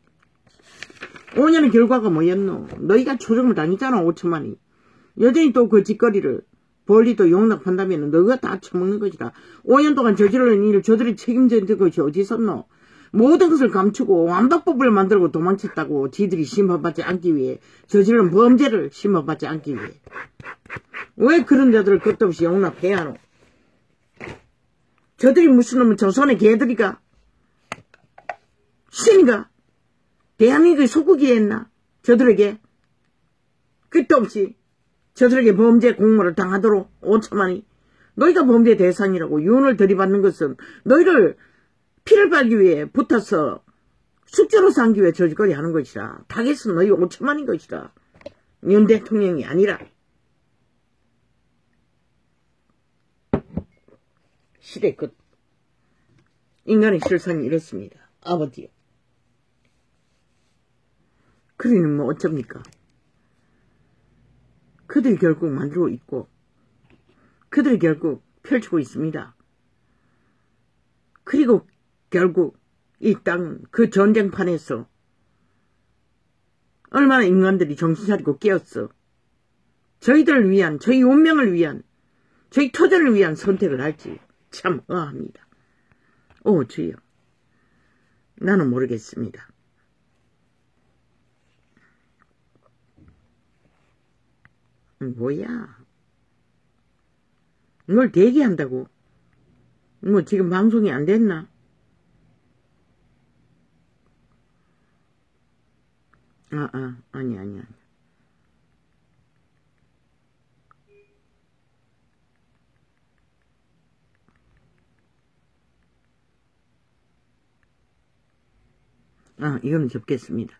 5년의 결과가 뭐였노? 너희가 초정을 당했잖아. 5천만이. 여전히 또 그 짓거리를 벌리도 용납한다면 너희가 다 처먹는 것이다. 5년 동안 저지르는 일을 저들이 책임져야 될 것이 어디 있었노? 모든 것을 감추고 완박법을 만들고 도망쳤다고. 지들이 심판받지 않기 위해. 저지르는 범죄를 심판받지 않기 위해. 왜 그런 자들을 끝도 없이 용납해야 하노? 저들이 무슨 놈은 조선의 개들이가? 신이가? 대한민국의 소국이 했나? 저들에게 끝도 없이 저들에게 범죄 공모를 당하도록 5천만이. 너희가 범죄 대상이라고 유언을 들이받는 것은 너희를 피를 빨기 위해 붙어서 숙제로 삼기 위해 저짓거리 하는 것이라. 타겟은 너희 5천만인 것이라. 윤 대통령이 아니라. 시대 끝. 인간의 실상이 이렇습니다. 아버지요. 그리는 뭐 어쩝니까? 그들이 결국 만들고 있고 그들이 결국 펼치고 있습니다. 그리고 결국 이 땅은 그 전쟁판에서 얼마나 인간들이 정신 차리고 깨었어. 저희들을 위한, 저희 운명을 위한, 저희 터전을 위한 선택을 할지 참 의아합니다. 오 주여, 나는 모르겠습니다. 뭐야? 뭘 대기한다고? 뭐 지금 방송이 안 됐나? 아니. 이거는 접겠습니다.